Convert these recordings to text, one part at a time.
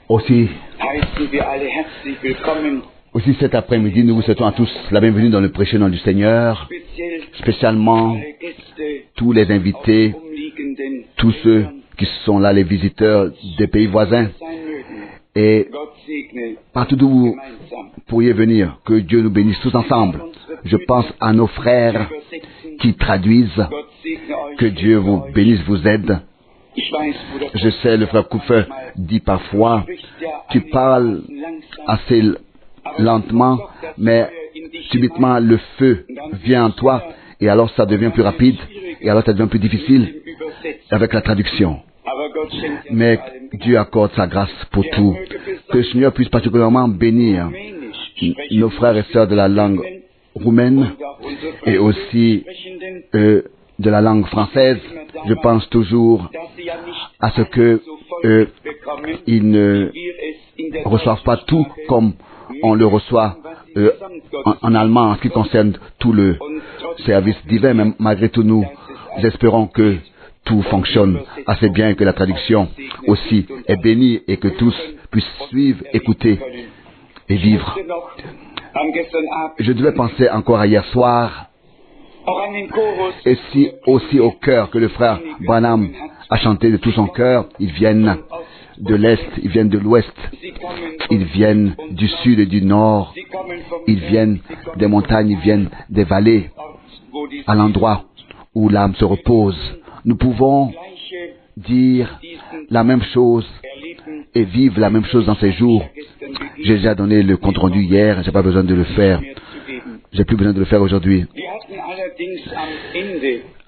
Aussi cet après-midi, nous vous souhaitons à tous la bienvenue dans le précieux nom du Seigneur, spécialement tous les invités, tous ceux qui sont là, les visiteurs des pays voisins, et partout d'où vous pourriez venir, que Dieu nous bénisse tous ensemble. Je pense à nos frères qui traduisent, que Dieu vous bénisse, vous aide. Je sais, le frère Couffin dit parfois, tu parles assez lentement, mais subitement le feu vient en toi, et alors ça devient plus rapide, et alors ça devient plus difficile avec la traduction. Mais Dieu accorde sa grâce pour tout. Que le Seigneur puisse particulièrement bénir nos frères et sœurs de la langue roumaine et aussi de la langue française. Je pense toujours à ce que ils ne reçoivent pas tout comme on le reçoit en allemand en ce qui concerne tout le service divin, mais malgré tout nous espérons que tout fonctionne assez bien et que la traduction aussi est bénie et que tous puissent suivre, écouter et vivre. Je devais penser encore à hier soir et aussi au cœur que le frère Branham a chanté de tout son cœur. Ils viennent de l'Est, ils viennent de l'Ouest, ils viennent du Sud et du Nord, ils viennent des montagnes, ils viennent des vallées, à l'endroit où l'âme se repose. Nous pouvons dire la même chose et vivre la même chose dans ces jours. J'ai déjà donné le compte-rendu hier, j'ai pas besoin de le faire. J'ai plus besoin de le faire aujourd'hui.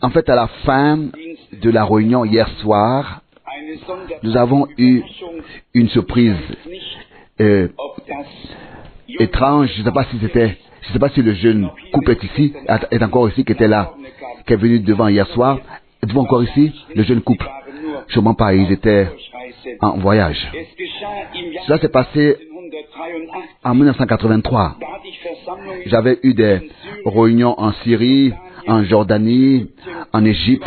En fait, à la fin de la réunion hier soir, nous avons eu une surprise étrange. Je ne sais pas si le jeune couple est encore ici, qui était là, qui est venu devant hier soir. Êtes-vous encore ici, le jeune couple? Sûrement pas, ils étaient en voyage. Cela s'est passé en 1983. J'avais eu des réunions en Syrie, en Jordanie, en Égypte,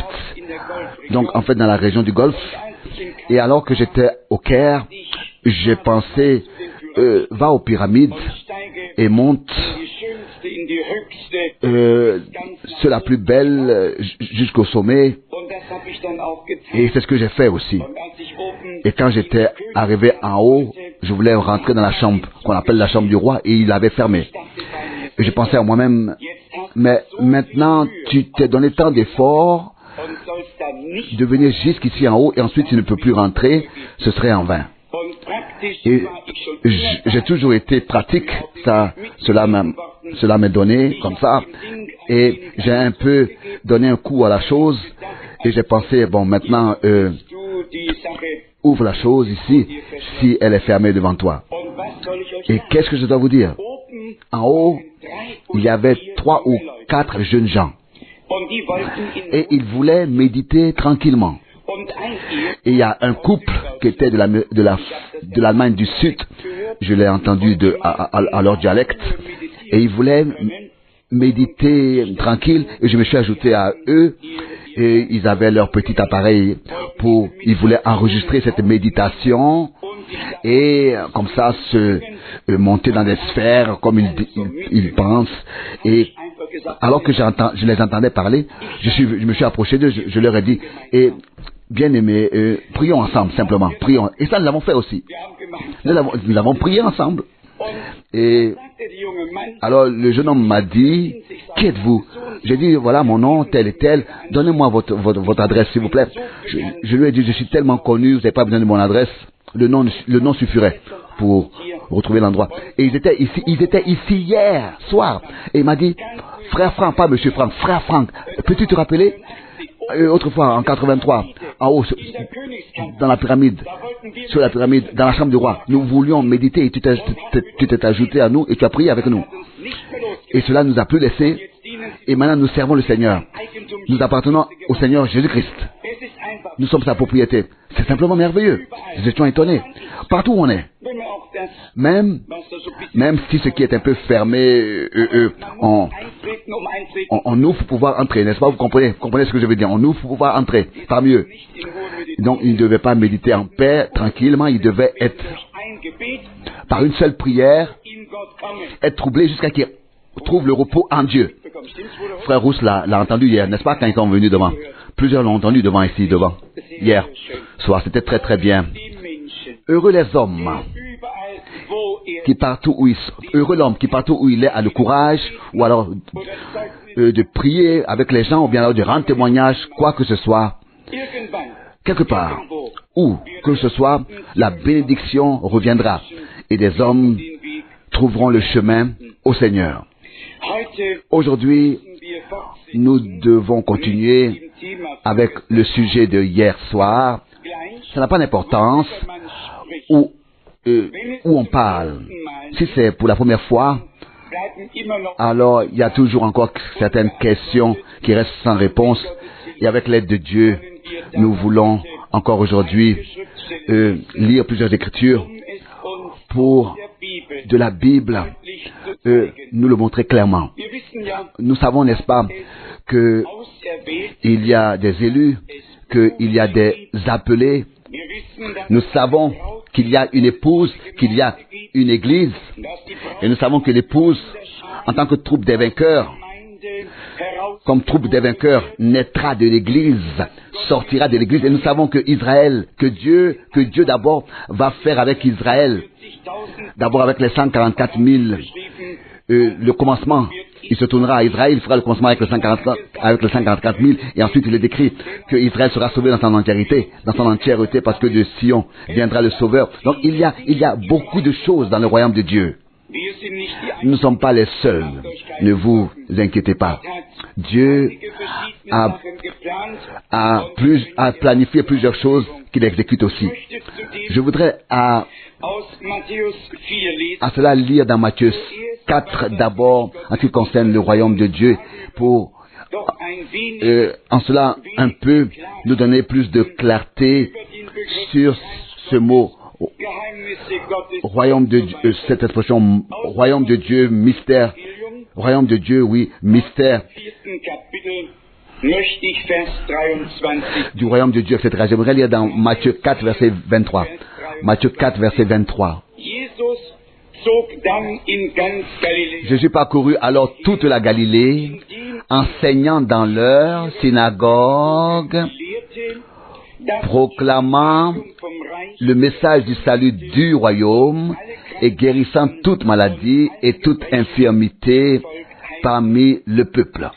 donc en fait dans la région du Golfe. Et alors que j'étais au Caire, j'ai pensé, va aux pyramides et monte c'est la plus belle jusqu'au sommet, et c'est ce que j'ai fait aussi. Et quand j'étais arrivé en haut, je voulais rentrer dans la chambre qu'on appelle la chambre du roi, et il l'avait fermée. Et je pensais à moi-même, mais maintenant tu t'es donné tant d'efforts de venir jusqu'ici en haut et ensuite tu ne peux plus rentrer, ce serait en vain. Et j'ai toujours été pratique, cela m'est donné comme ça, et j'ai un peu donné un coup à la chose, et j'ai pensé, bon maintenant, ouvre la chose ici, si elle est fermée devant toi. Et qu'est-ce que je dois vous dire? En haut, il y avait 3 ou 4 jeunes gens, et ils voulaient méditer tranquillement. Et il y a un couple qui était de l'Allemagne du Sud, je l'ai entendu à leur dialecte, et ils voulaient méditer tranquille, et je me suis ajouté à eux, et ils avaient leur petit appareil ils voulaient enregistrer cette méditation, et comme ça se monter dans des sphères comme ils pensent. Et alors que je les entendais parler, je me suis approché d'eux, je leur ai dit, et bien-aimés, prions ensemble, simplement, prions. Et ça, nous l'avons fait aussi. Nous avons prié ensemble. Et alors, le jeune homme m'a dit, qui êtes-vous? J'ai dit, voilà mon nom, tel et tel, donnez-moi votre adresse, s'il vous plaît. Je lui ai dit, je suis tellement connu, vous n'avez pas besoin de mon adresse. Le nom suffirait pour retrouver l'endroit. Et ils étaient ici hier soir. Et il m'a dit, frère Franck, pas monsieur Franck, frère Franck, peux-tu te rappeler? Autrefois, en 83, en haut, dans la pyramide, sur la pyramide, dans la chambre du roi, nous voulions méditer et tu t'es ajouté à nous et tu as prié avec nous. Et cela nous a plus laissé. Et maintenant, nous servons le Seigneur. Nous appartenons au Seigneur Jésus-Christ. Nous sommes sa propriété. C'est simplement merveilleux. Nous étions étonnés. Partout où on est. Même si ce qui est un peu fermé, on ouvre pour pouvoir entrer, n'est-ce pas? Vous comprenez ce que je veux dire? On ouvre pour pouvoir entrer, pas mieux. Donc, il ne devait pas méditer en paix, tranquillement, il devait être, par une seule prière, être troublé jusqu'à qu'il trouve le repos en Dieu. Frère Rousse l'a entendu hier, n'est-ce pas, quand ils sont venus devant? Plusieurs l'ont entendu devant, hier soir, c'était très très bien. Heureux les hommes qui partout où heureux l'homme qui partout où il est a le courage, ou alors de prier avec les gens, ou bien alors de rendre témoignage, quoi que ce soit, quelque part, où que ce soit, la bénédiction reviendra, et des hommes trouveront le chemin au Seigneur. Aujourd'hui, nous devons continuer avec le sujet de hier soir. Ça n'a pas d'importance où on parle. Si c'est pour la première fois, alors il y a toujours encore certaines questions qui restent sans réponse. Et avec l'aide de Dieu, nous voulons encore aujourd'hui lire plusieurs écritures pour de la Bible nous le montrer clairement. Nous savons, n'est-ce pas, qu'il y a des élus, qu'il y a des appelés. Nous savons qu'il y a une épouse, qu'il y a une église. Et nous savons que l'épouse, en tant que troupe des vainqueurs, comme troupe des vainqueurs, naîtra de l'église, sortira de l'église. Et nous savons que Israël, que Dieu d'abord va faire avec Israël, d'abord avec les 144 000, le commencement. Il se tournera à Israël, il fera le commencement avec les 144 000, et ensuite il est décrit que Israël sera sauvé dans son entièreté, parce que de Sion viendra le Sauveur. Donc il y a beaucoup de choses dans le royaume de Dieu. Nous ne sommes pas les seuls, ne vous inquiétez pas. Dieu a planifié plusieurs choses qu'il exécute aussi. Je voudrais à cela lire dans Matthieu 4 d'abord, en ce qui concerne le royaume de Dieu, pour en cela un peu nous donner plus de clarté sur ce mot royaume de Dieu, cette expression royaume de Dieu, mystère, royaume de Dieu, oui, mystère du royaume de Dieu, etc. J'aimerais lire dans Matthieu 4, verset 23. Matthieu 4, verset 23. Jésus parcourut alors toute la Galilée, enseignant dans leur synagogue, proclamant le message du salut du royaume et guérissant toute maladie et toute infirmité parmi le peuple.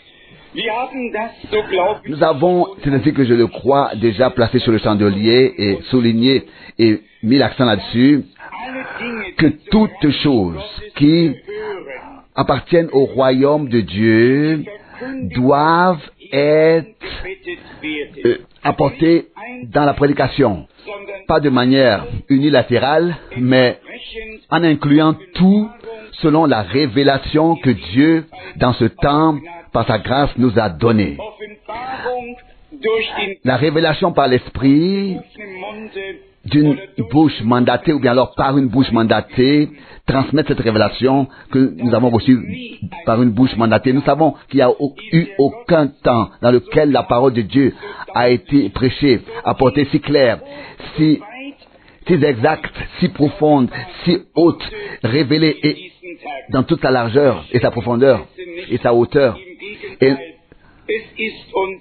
Nous avons, c'est ainsi que je le crois, déjà placé sur le chandelier et souligné et mis l'accent là-dessus, que toutes choses qui appartiennent au royaume de Dieu doivent être apportées dans la prédication. Pas de manière unilatérale, mais en incluant tout selon la révélation que Dieu, dans ce temps, par sa grâce, nous a donnée. La révélation par l'Esprit d'une bouche mandatée, ou bien alors par une bouche mandatée, transmettre cette révélation que nous avons reçue par une bouche mandatée. Nous savons qu'il n'y a eu aucun temps dans lequel la parole de Dieu a été prêchée, apportée si claire, si exacte, si profonde, si haute, révélée et dans toute sa largeur et sa profondeur et sa hauteur. Et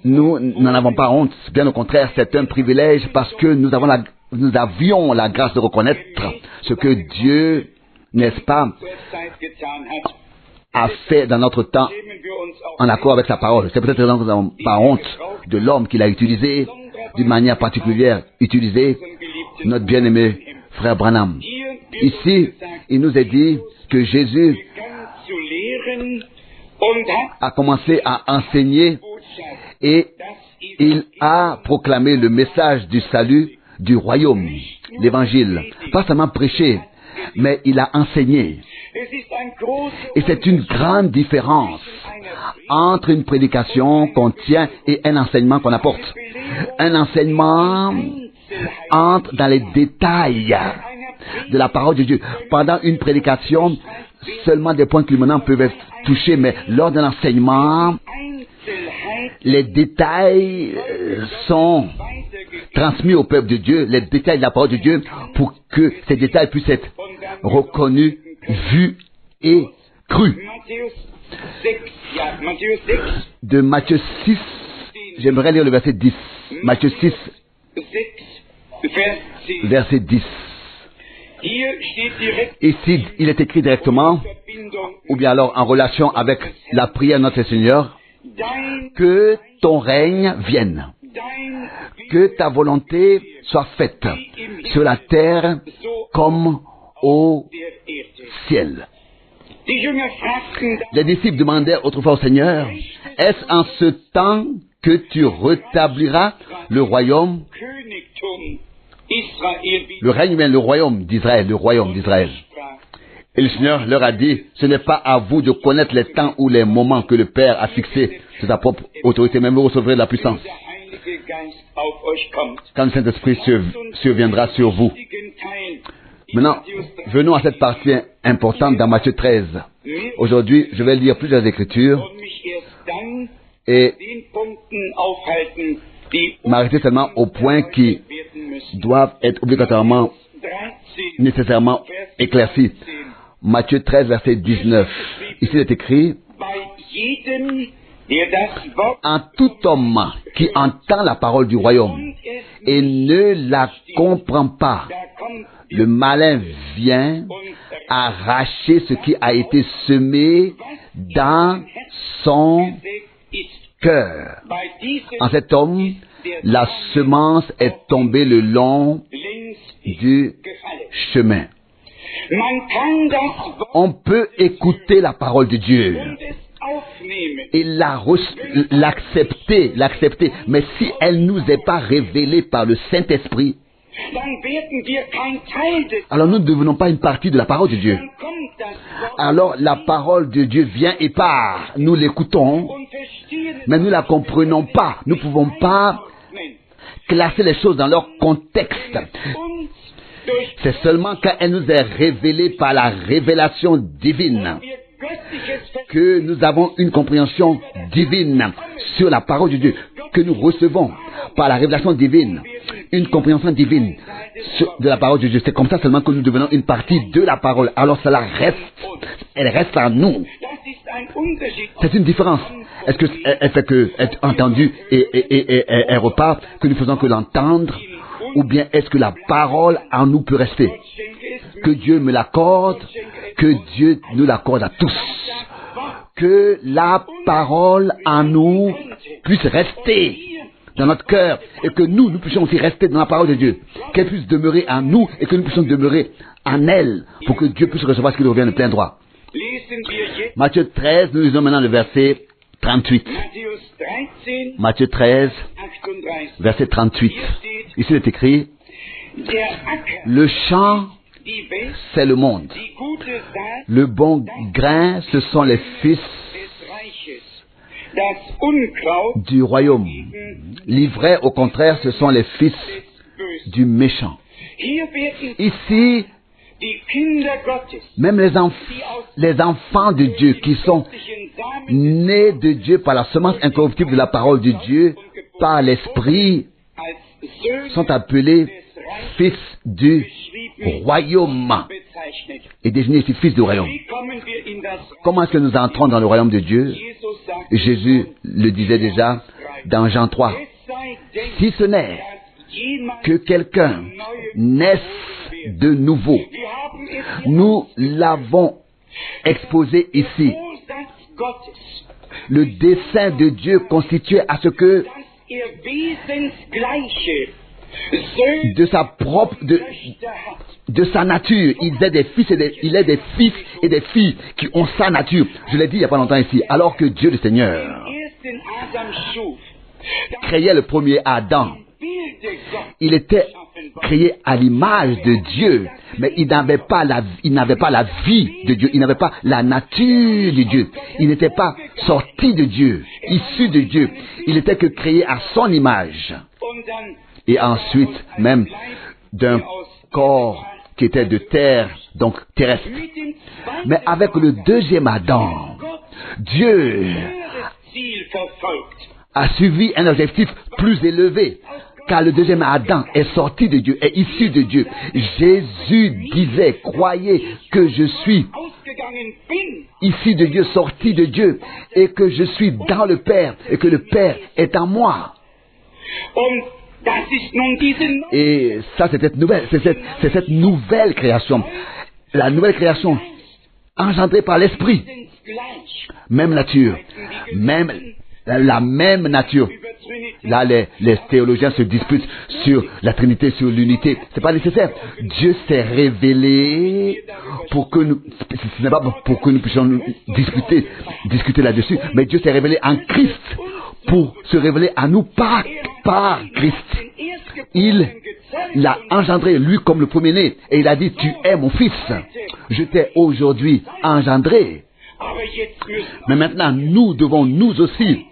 nous n'en avons pas honte, bien au contraire, c'est un privilège parce que nous avions la grâce de reconnaître ce que Dieu, n'est-ce pas, a fait dans notre temps en accord avec sa parole. C'est peut-être que nous n'avons pas honte de l'homme qu'il a utilisé d'une manière particulière, utilisé notre bien-aimé frère Branham. Ici, il nous est dit que Jésus a commencé à enseigner et il a proclamé le message du salut du royaume, l'évangile. Pas seulement prêché, mais il a enseigné. Et c'est une grande différence entre une prédication qu'on tient et un enseignement qu'on apporte. Un enseignement entre dans les détails de la parole de Dieu. Pendant une prédication, seulement des points culminants peuvent être touchés, mais lors d'un enseignement, les détails sont transmis au peuple de Dieu, les détails de la parole de Dieu, pour que ces détails puissent être reconnus, vus et crus. De Matthieu 6, j'aimerais lire le verset 10. Matthieu 6, verset 10. Ici, il est écrit directement, ou bien alors en relation avec la prière de notre Seigneur, que ton règne vienne, que ta volonté soit faite sur la terre comme au ciel. Les disciples demandèrent autrefois au Seigneur, est-ce en ce temps que tu rétabliras le royaume, le règne, bien le royaume d'Israël, le royaume d'Israël. Et le Seigneur leur a dit, ce n'est pas à vous de connaître les temps ou les moments que le Père a fixés sur sa propre autorité, même vous recevrez de la puissance. Quand le Saint-Esprit surviendra sur vous. Maintenant, venons à cette partie importante dans Matthieu 13. Aujourd'hui, je vais lire plusieurs écritures et m'arrêter seulement aux points qui doivent être obligatoirement, nécessairement éclaircis. Matthieu 13, verset 19. Ici, il est écrit, en tout homme qui entend la parole du royaume et ne la comprend pas, le malin vient arracher ce qui a été semé dans son cœur. En cet homme, la semence est tombée le long du chemin. On peut écouter la parole de Dieu et l'accepter, mais si elle nous est pas révélée par le Saint-Esprit, alors nous ne devenons pas une partie de la parole de Dieu. Alors la parole de Dieu vient et part. Nous l'écoutons, mais nous ne la comprenons pas. Nous ne pouvons pas classer les choses dans leur contexte. C'est seulement quand elle nous est révélée par la révélation divine que nous avons une compréhension divine sur la parole de Dieu, que nous recevons par la révélation divine, une compréhension divine de la parole de Dieu. C'est comme ça seulement que nous devenons une partie de la parole. Alors cela reste, elle reste en nous. C'est une différence. Est-ce que elle fait que être entendue et elle repart, que nous faisons que l'entendre, ou bien est-ce que la parole en nous peut rester? Que Dieu me l'accorde, que Dieu nous l'accorde à tous. Que la parole en nous puisse rester dans notre cœur et que nous puissions aussi rester dans la parole de Dieu. Qu'elle puisse demeurer en nous et que nous puissions demeurer en elle pour que Dieu puisse recevoir ce qui nous revient de plein droit. Matthieu 13, nous lisons maintenant le verset 38. Matthieu 13, verset 38. Ici il est écrit, le champ, c'est le monde. Le bon grain, ce sont les fils du royaume. L'ivraie, au contraire, ce sont les fils du méchant. Ici, même les enfants de Dieu qui sont nés de Dieu par la semence incorruptible de la parole de Dieu, par l'Esprit, sont appelés fils du royaume. Et désignés ici fils du royaume. Comment est-ce que nous entrons dans le royaume de Dieu? Jésus le disait déjà dans Jean 3. Si ce n'est que quelqu'un naisse de nouveau, nous l'avons exposé ici. Le dessein de Dieu constitué à ce que de sa propre, de sa nature, il est des fils et des filles qui ont sa nature. Je l'ai dit il n'y a pas longtemps ici. Alors que Dieu le Seigneur créait le premier Adam, il était créé à l'image de Dieu, mais il n'avait pas la vie de Dieu, il n'avait pas la nature de Dieu, il n'était pas sorti de Dieu, issu de Dieu, il n'était que créé à son image. Et ensuite, même d'un corps qui était de terre, donc terrestre. Mais avec le deuxième Adam, Dieu a suivi un objectif plus élevé, car le deuxième Adam est sorti de Dieu, est issu de Dieu. Jésus disait, croyez que je suis issu de Dieu, sorti de Dieu, et que je suis dans le Père, et que le Père est en moi. Et ça, c'est cette nouvelle création. La nouvelle création, engendrée par l'Esprit. Même nature. La même nature. Là, les théologiens se disputent sur la Trinité, sur l'unité. C'est pas nécessaire. Dieu s'est révélé pour que nous, ce n'est pas pour que nous puissions discuter là-dessus, mais Dieu s'est révélé en Christ pour se révéler à nous par Christ. Il l'a engendré, lui, comme le premier-né, et il a dit, tu es mon fils. Je t'ai aujourd'hui engendré. Mais maintenant, nous devons nous aussi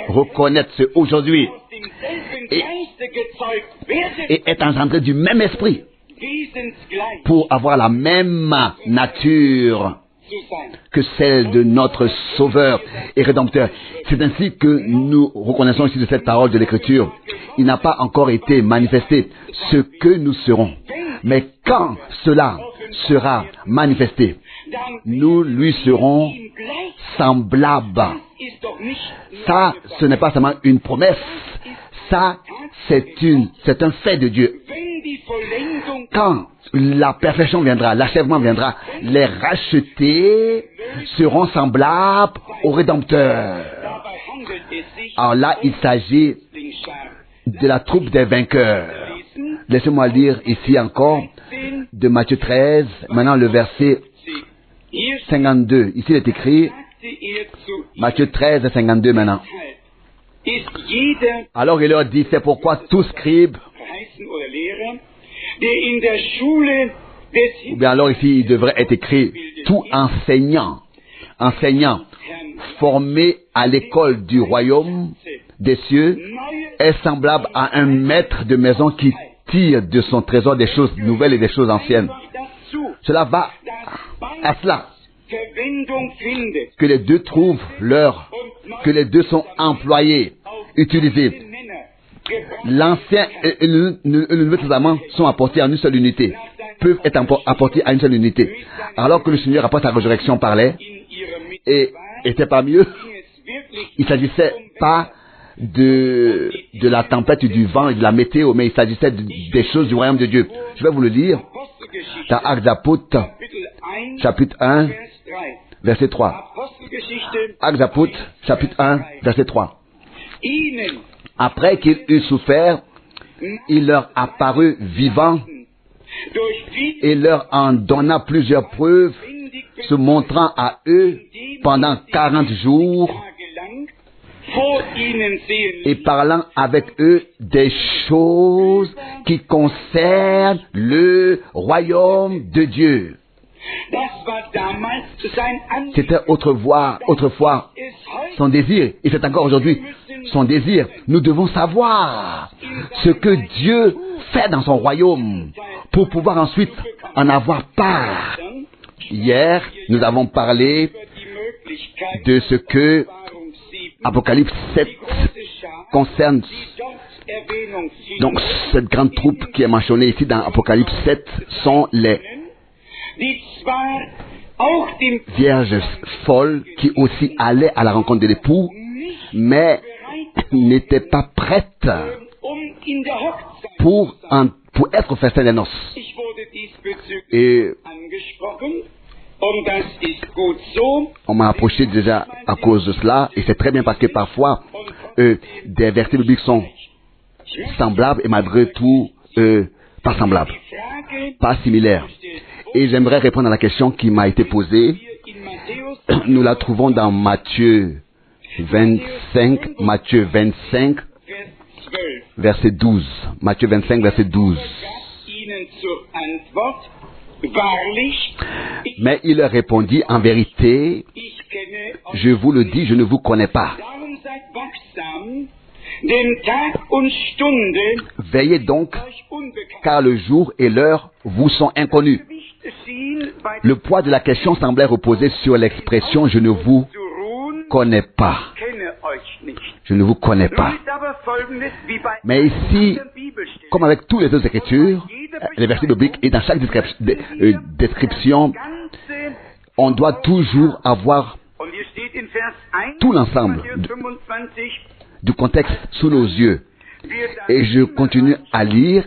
reconnaître ce aujourd'hui et être engendré du même esprit pour avoir la même nature que celle de notre Sauveur et Rédempteur. C'est ainsi que nous reconnaissons ici de cette parole de l'Écriture. Il n'a pas encore été manifesté ce que nous serons. Mais quand cela sera manifesté, nous lui serons semblables. Ça, ce n'est pas seulement une promesse. Ça, c'est un fait de Dieu. Quand la perfection viendra, l'achèvement viendra, les rachetés seront semblables au Rédempteur. Alors là, il s'agit de la troupe des vainqueurs. Laissez-moi lire ici encore de Matthieu 13, maintenant le verset 52. Ici, il est écrit, Matthieu 13, 52 maintenant. Alors il leur dit, c'est pourquoi tout scribe, ou bien alors ici il devrait être écrit, tout enseignant formé à l'école du royaume des cieux est semblable à un maître de maison qui tire de son trésor des choses nouvelles et des choses anciennes. Cela va à cela. Que les deux trouvent que les deux sont employés, utilisés. L'Ancien et le Nouveau Testament sont apportés en une seule unité, peuvent être apportés à une seule unité. Alors que le Seigneur, après sa résurrection, parlait et était parmi eux, il ne s'agissait pas de la tempête, du vent et de la météo, mais il s'agissait des choses du royaume de Dieu. Je vais vous le lire dans Actes des Apôtres, chapitre 1, verset 3. Actes des Apôtres, chapitre 1, verset 3. Après qu'il eut souffert, il leur apparut vivant et leur en donna plusieurs preuves, se montrant à eux pendant 40 jours et parlant avec eux des choses qui concernent le royaume de Dieu. C'était autrefois son désir, et c'est encore aujourd'hui son désir. Nous devons savoir ce que Dieu fait dans son royaume pour pouvoir ensuite en avoir part. Hier, nous avons parlé de ce que Apocalypse 7 concerne. Donc, cette grande troupe qui est mentionnée ici dans Apocalypse 7 sont les vierges folles qui aussi allaient à la rencontre de l'époux, mais n'étaient pas prêtes pour être au festin des noces. Et on m'a approché déjà à cause de cela, et c'est très bien parce que parfois des versets bibliques sont semblables et malgré tout pas semblables, pas similaires. Et j'aimerais répondre à la question qui m'a été posée. Nous la trouvons dans Matthieu 25, verset 12. Matthieu 25, verset 12. Mais il leur répondit, en vérité, je vous le dis, je ne vous connais pas. Veillez donc, car le jour et l'heure vous sont inconnus. Le poids de la question semblait reposer sur l'expression « je ne vous connais pas ». Je ne vous connais pas. Mais ici, comme avec toutes les autres écritures, les versets bibliques, et dans chaque description, on doit toujours avoir tout l'ensemble du contexte sous nos yeux. Et je continue à lire.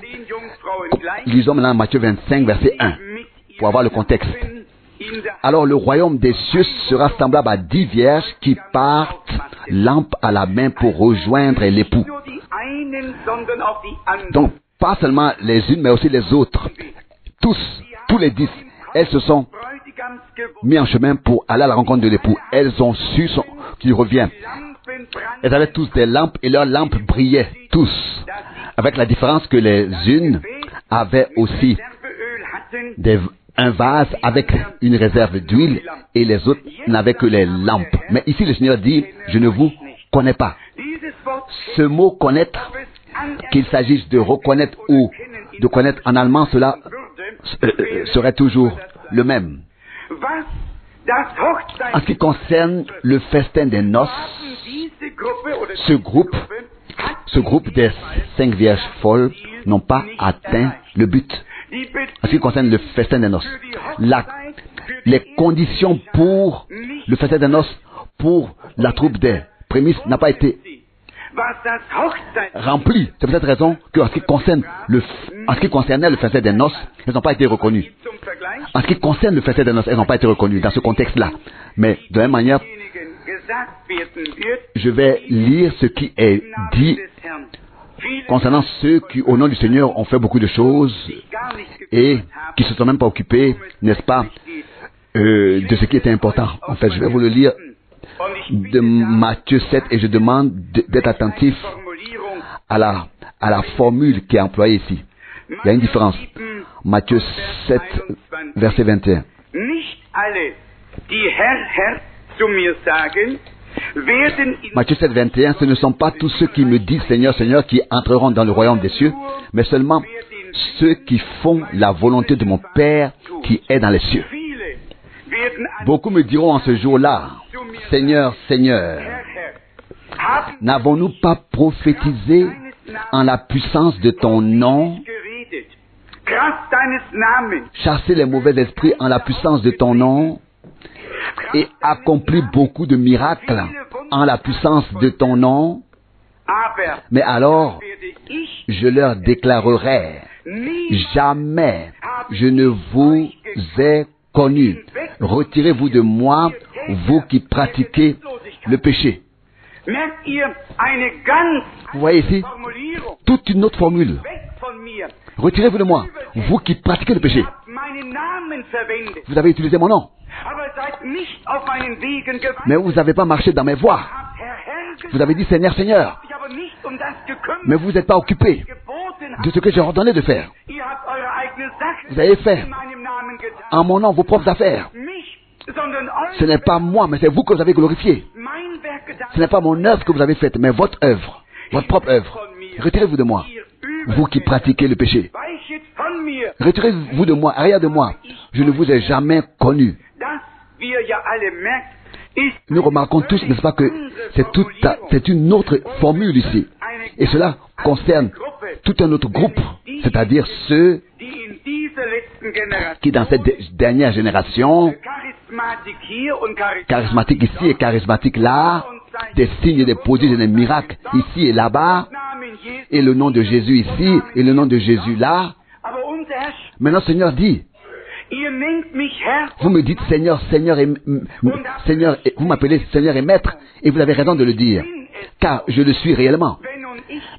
Lisons maintenant Matthieu 25, verset 1, pour avoir le contexte. Alors le royaume des cieux sera semblable à 10 vierges qui partent, lampe à la main, pour rejoindre l'époux. Donc, pas seulement les unes, mais aussi les autres. Tous les 10, elles se sont mis en chemin pour aller à la rencontre de l'époux. Elles ont su qu'il revient. Elles avaient tous des lampes et leurs lampes brillaient, tous. Avec la différence que les unes avaient aussi un vase avec une réserve d'huile et les autres n'avaient que les lampes. Mais ici le Seigneur dit, je ne vous connais pas. Ce mot connaître, qu'il s'agisse de reconnaître ou de connaître en allemand, cela serait toujours le même. En ce qui concerne le festin des noces, ce groupe des 5 vierges folles n'ont pas atteint le but. En ce qui concerne le festin des noces, les conditions pour le festin des noces, pour la troupe des prémices, n'a pas été remplies. C'est pour cette raison qu'en ce qui concernait le festin des noces, elles n'ont pas été reconnues. En ce qui concerne le festin des noces, elles n'ont pas été reconnues dans ce contexte-là. Mais de la même manière, je vais lire ce qui est dit concernant ceux qui, au nom du Seigneur, ont fait beaucoup de choses et qui ne se sont même pas occupés, n'est-ce pas, de ce qui était important. En fait, je vais vous le lire de Matthieu 7 et je demande d'être attentif à la formule qui est employée ici. Il y a une différence. Matthieu 7, verset 21. Matthieu 7, 21, ce ne sont pas tous ceux qui me disent Seigneur, Seigneur qui entreront dans le royaume des cieux, mais seulement ceux qui font la volonté de mon Père qui est dans les cieux. Beaucoup me diront en ce jour-là, Seigneur, Seigneur, n'avons-nous pas prophétisé en la puissance de ton nom, chassé les mauvais esprits en la puissance de ton nom, et accompli beaucoup de miracles en la puissance de ton nom? Mais alors, je leur déclarerai, jamais je ne vous ai connu. Retirez-vous de moi, vous qui pratiquez le péché. Vous voyez ici, toute une autre formule. Retirez-vous de moi, vous qui pratiquez le péché. Vous avez utilisé mon nom, mais vous n'avez pas marché dans mes voies. Vous avez dit Seigneur, Seigneur, mais vous n'êtes pas occupé de ce que j'ai ordonné de faire. Vous avez fait en mon nom vos propres affaires. Ce n'est pas moi, mais c'est vous que vous avez glorifié. Ce n'est pas mon œuvre que vous avez faite, mais votre œuvre, votre propre œuvre. Retirez-vous de moi, vous qui pratiquez le péché. Retirez-vous de moi, arrière de moi. Je ne vous ai jamais connu. Nous remarquons tous, n'est-ce pas, que c'est une autre formule ici. Et cela concerne tout un autre groupe, c'est-à-dire ceux qui, dans cette dernière génération, charismatique ici et charismatique là, des signes, des prodiges et des miracles ici et là-bas, et le nom de Jésus ici et le nom de Jésus là. Maintenant, Seigneur dit, vous me dites Seigneur, Seigneur et vous m'appelez Seigneur et Maître, et vous avez raison de le dire, car je le suis réellement.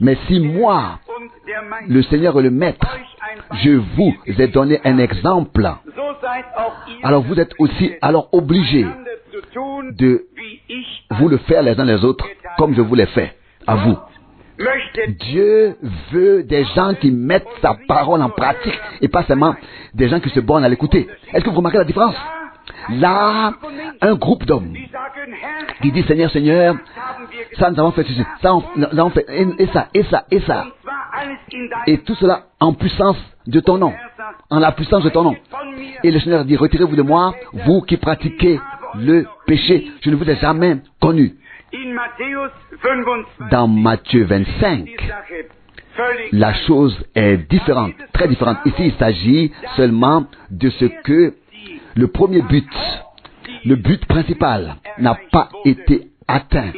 Mais si moi, le Seigneur et le Maître, je vous ai donné un exemple, alors vous êtes aussi obligés de vous le faire les uns les autres, comme je vous l'ai fait à vous. Dieu veut des gens qui mettent sa parole en pratique et pas seulement des gens qui se bornent à l'écouter. Est-ce que vous remarquez la différence? Là, un groupe d'hommes qui dit Seigneur, Seigneur, ça nous avons fait ceci, ça nous avons fait et ça, et ça, et ça. Et tout cela en puissance de ton nom, en la puissance de ton nom. Et le Seigneur dit, retirez-vous de moi, vous qui pratiquez le péché, je ne vous ai jamais connu. Dans Matthieu 25, la chose est différente, très différente. Ici, il s'agit seulement de ce que le premier but, le but principal, n'a pas été atteint.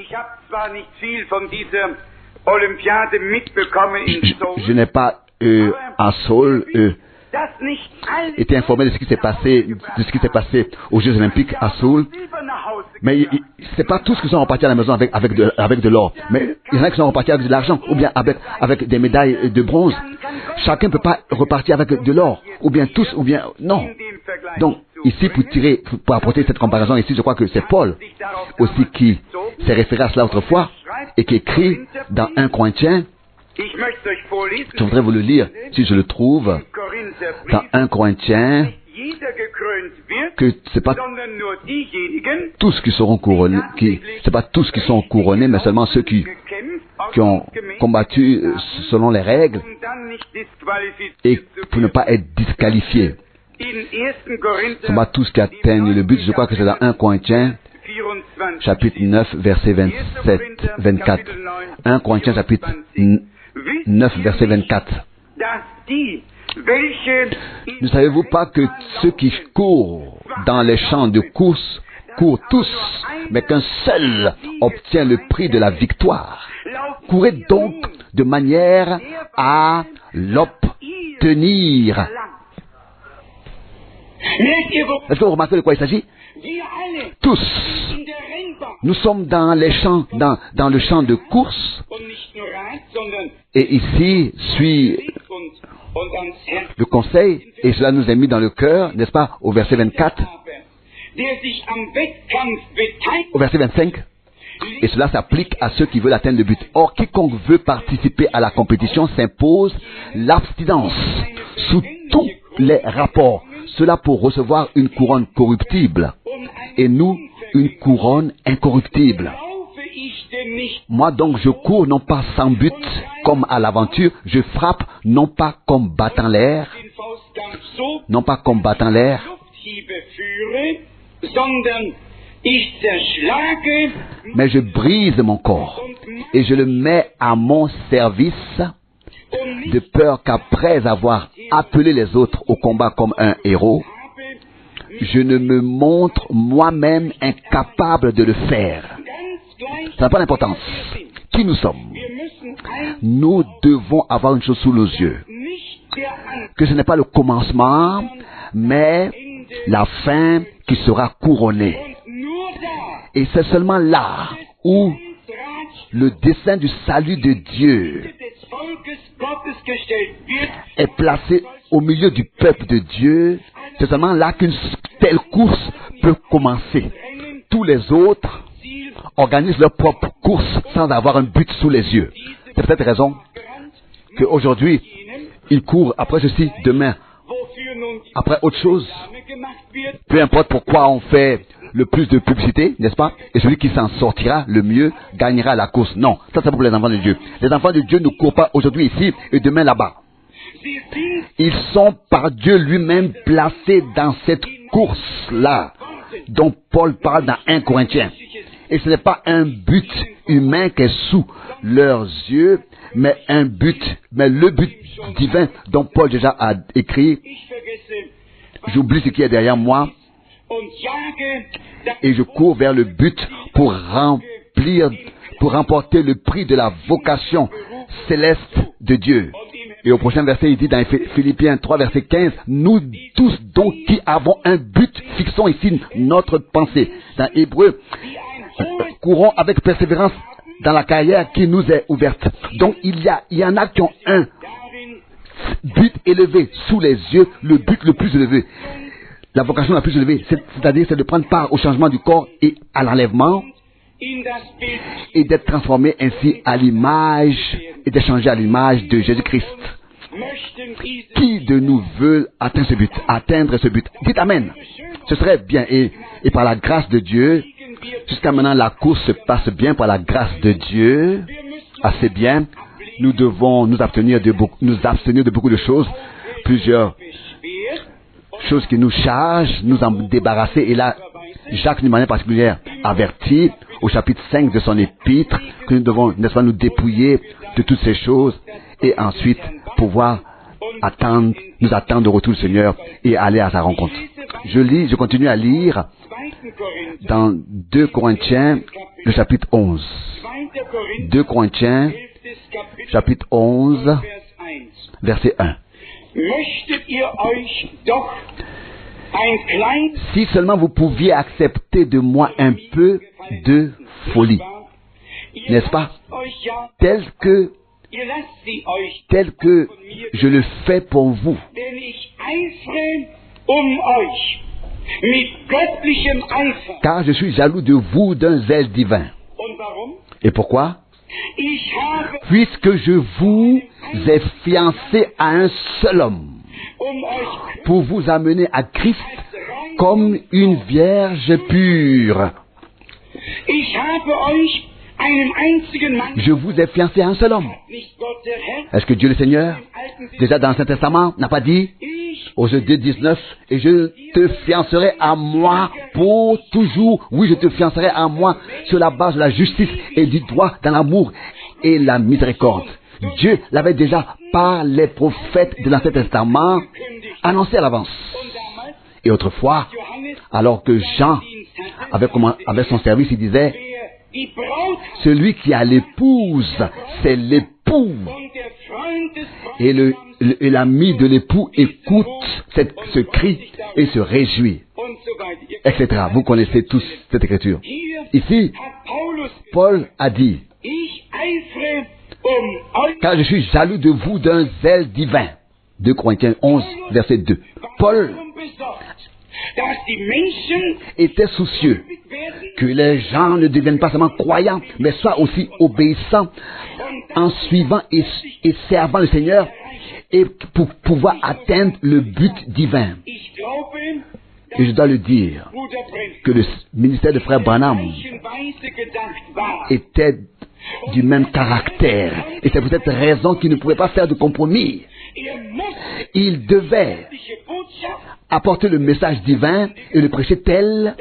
Je n'ai pas à Seoul été informé de ce qui s'est passé aux Jeux Olympiques à Seoul, mais c'est pas tous qui sont repartis à la maison avec de l'or, mais il y en a qui sont repartis avec de l'argent ou bien avec des médailles de bronze. Chacun ne peut pas repartir avec de l'or, ou bien tous, ou bien non. Donc ici, pour apporter cette comparaison ici, je crois que c'est Paul aussi qui s'est référé à cela autrefois et qui écrit dans 1 Corinthiens. Je voudrais vous le lire, si je le trouve, dans 1 Corinthiens, que c'est pas tous qui seront couronnés, c'est pas tous qui sont couronnés, mais seulement ceux qui ont combattu selon les règles et pour ne pas être disqualifiés. Ce sont pas tous qui atteignent le but. Je crois que c'est dans 1 Corinthiens, chapitre 9, verset 24. 1 Corinthiens, chapitre 9, verset 24. Ne savez-vous pas que ceux qui courent dans les champs de course courent tous, mais qu'un seul obtient le prix de la victoire? Courez donc de manière à l'obtenir. Est-ce que vous remarquez de quoi il s'agit? Tous. Nous sommes dans les champs, dans le champ de course. Et ici suit le conseil, et cela nous est mis dans le cœur, n'est-ce pas, au verset 24, au verset 25. Et cela s'applique à ceux qui veulent atteindre le but. Or, quiconque veut participer à la compétition s'impose l'abstinence sous tous les rapports. Cela pour recevoir une couronne corruptible. Et nous, une couronne incorruptible. Moi donc, je cours non pas sans but, comme à l'aventure. Je frappe non pas comme battant l'air. Non pas comme battant l'air. Mais je brise mon corps et je le mets à mon service, de peur qu'après avoir appelé les autres au combat comme un héros, je ne me montre moi-même incapable de le faire. Ça n'a pas d'importance. Qui nous sommes? Nous devons avoir une chose sous nos yeux. Que ce n'est pas le commencement, mais la fin qui sera couronnée. Et c'est seulement là où le dessein du salut de Dieu est placé au milieu du peuple de Dieu. C'est seulement là qu'une telle course peut commencer. Tous les autres organisent leur propre course sans avoir un but sous les yeux. C'est pour cette raison qu'aujourd'hui, ils courent après ceci, demain, après autre chose. Peu importe pourquoi on fait le plus de publicité, n'est-ce pas? Et celui qui s'en sortira le mieux gagnera la course. Non, ça c'est pour les enfants de Dieu. Les enfants de Dieu ne courent pas aujourd'hui ici et demain là-bas. Ils sont par Dieu lui-même placés dans cette course-là dont Paul parle dans 1 Corinthiens. Et ce n'est pas un but humain qui est sous leurs yeux, mais le but divin dont Paul déjà a écrit. J'oublie ce qui est derrière moi et je cours vers le but pour remporter le prix de la vocation céleste de Dieu. Et au prochain verset, il dit dans Philippiens 3, verset 15, nous tous donc qui avons un but, fixons ici notre pensée. Dans Hébreu, courons avec persévérance dans la carrière qui nous est ouverte. Donc il y en a qui ont un but élevé sous les yeux, le but le plus élevé. La vocation la plus élevée, c'est-à-dire c'est de prendre part au changement du corps et à l'enlèvement et d'être transformés ainsi à l'image et d'être changés à l'image de Jésus-Christ. Qui de nous veut atteindre ce but? Dites Amen. Ce serait bien. Et par la grâce de Dieu, jusqu'à maintenant, la course se passe bien par la grâce de Dieu. Assez bien. Nous devons nous abstenir de beaucoup de choses. Plusieurs choses qui nous chargent, nous en débarrasser. Et là, Jacques, d'une manière particulière, avertit au chapitre 5 de son épître que nous devons, n'est-ce pas, nous dépouiller de toutes ces choses et ensuite pouvoir nous attendre au retour du Seigneur et aller à sa rencontre. Je continue à lire dans 2 Corinthiens, le chapitre 11. 2 Corinthiens, chapitre 11, verset 1. Si seulement vous pouviez accepter de moi un peu de folie, n'est-ce pas? Tel que je le fais pour vous. Car je suis jaloux de vous d'un zèle divin. Et pourquoi? Puisque je vous ai fiancé à un seul homme, pour vous amener à Christ comme une vierge pure. Je vous ai fiancé à un seul homme. Est-ce que Dieu le Seigneur, déjà dans l'Ancien Testament, n'a pas dit au Genèse 19, et je te fiancerai à moi pour toujours. Oui, je te fiancerai à moi sur la base de la justice et du droit dans l'amour et la miséricorde. Dieu l'avait déjà par les prophètes de l'Ancien Testament annoncé à l'avance. Et autrefois, alors que Jean avait son service, il disait, celui qui a l'épouse, c'est l'époux. Et l'ami de l'époux écoute ce cri et se réjouit, etc. Vous connaissez tous cette écriture. Ici, Paul a dit, car je suis jaloux de vous d'un zèle divin. 2 Corinthiens 11, verset 2. Paul était soucieux que les gens ne deviennent pas seulement croyants, mais soient aussi obéissants en suivant et servant le Seigneur et pour pouvoir atteindre le but divin. Et je dois le dire, que le ministère de Frère Branham était du même caractère. Et c'est pour cette raison qu'il ne pouvait pas faire de compromis. Il devait apporter le message divin et le prêcher tel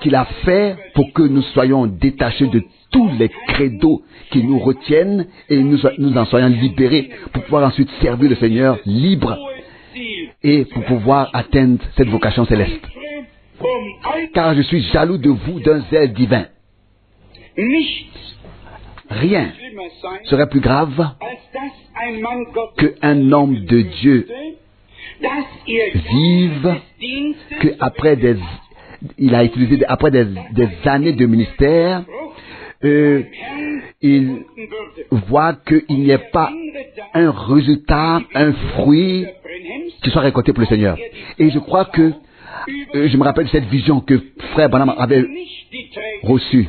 qu'il a fait pour que nous soyons détachés de tous les credos qui nous retiennent et nous en soyons libérés pour pouvoir ensuite servir le Seigneur libre et pour pouvoir atteindre cette vocation céleste. Car je suis jaloux de vous d'un zèle divin. Rien serait plus grave qu'un homme de Dieu vive qu'après après des années de ministère, il voit qu'il n'y ait pas un résultat, un fruit qui soit récolté pour le Seigneur. Et je crois que je me rappelle cette vision que Frère Branham avait reçue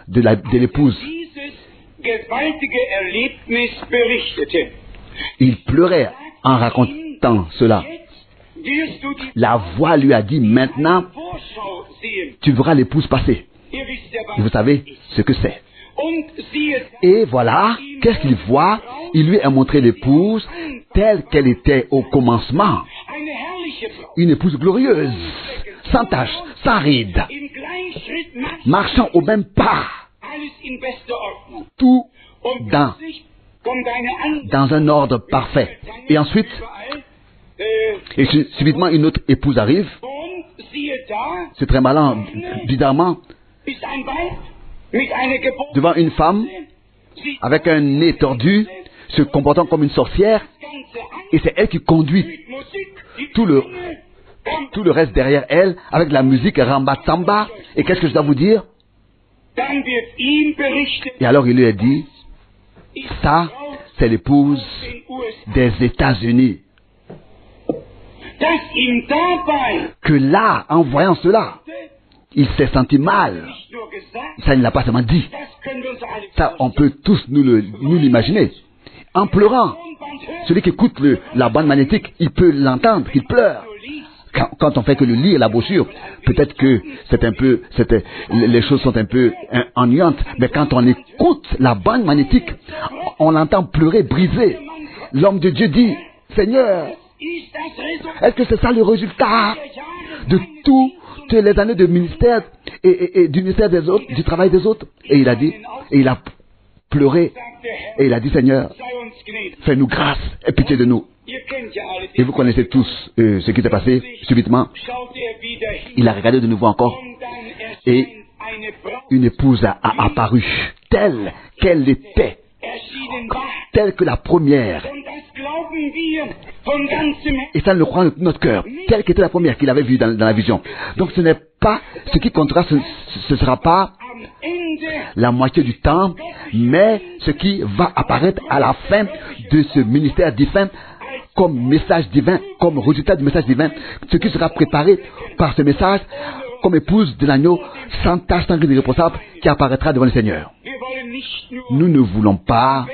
de l'épouse. Il pleurait en racontant cela. La voix lui a dit, maintenant, tu verras l'épouse passer. Et vous savez ce que c'est. Et voilà, qu'est-ce qu'il voit? Il lui a montré l'épouse telle qu'elle était au commencement. Une épouse glorieuse, sans tache, sans ride, marchant au même pas. Tout dans un ordre parfait. Et ensuite, subitement, une autre épouse arrive. C'est très malin, bizarrement, devant une femme avec un nez tordu, se comportant comme une sorcière, et c'est elle qui conduit tout le reste derrière elle, avec la musique ramba-samba. Et qu'est-ce que je dois vous dire? Et alors il lui a dit, ça, c'est l'épouse des États-Unis. Que là, en voyant cela, Il s'est senti mal. Ça, il ne l'a pas seulement dit. Ça, on peut tous nous l'imaginer. En pleurant. Celui qui écoute la bande magnétique, il peut l'entendre, il pleure. Quand on fait que le lire la brochure, peut-être que les choses sont un peu ennuyantes, mais quand on écoute la bande magnétique, on l'entend pleurer, briser. L'homme de Dieu dit, Seigneur, est-ce que c'est ça le résultat de toutes les années de ministère et du ministère des autres, du travail des autres? Et il a dit, et il a pleuré, et il a dit, Seigneur, fais-nous grâce et pitié de nous. Et vous connaissez tous ce qui s'est passé subitement. Il a regardé de nouveau encore et une épouse a apparu telle qu'elle était, telle que la première. Et ça, nous le croit de notre cœur, telle qu'était la première qu'il avait vue dans la vision. Donc ce n'est pas, ce qui comptera, ce ne sera pas la moitié du temps, mais ce qui va apparaître à la fin de ce ministère divin, comme message divin, comme résultat du message divin, ce qui sera préparé par ce message, comme épouse de l'agneau, sans tache, sans gris irréprochable, qui apparaîtra devant le Seigneur. Nous ne voulons pas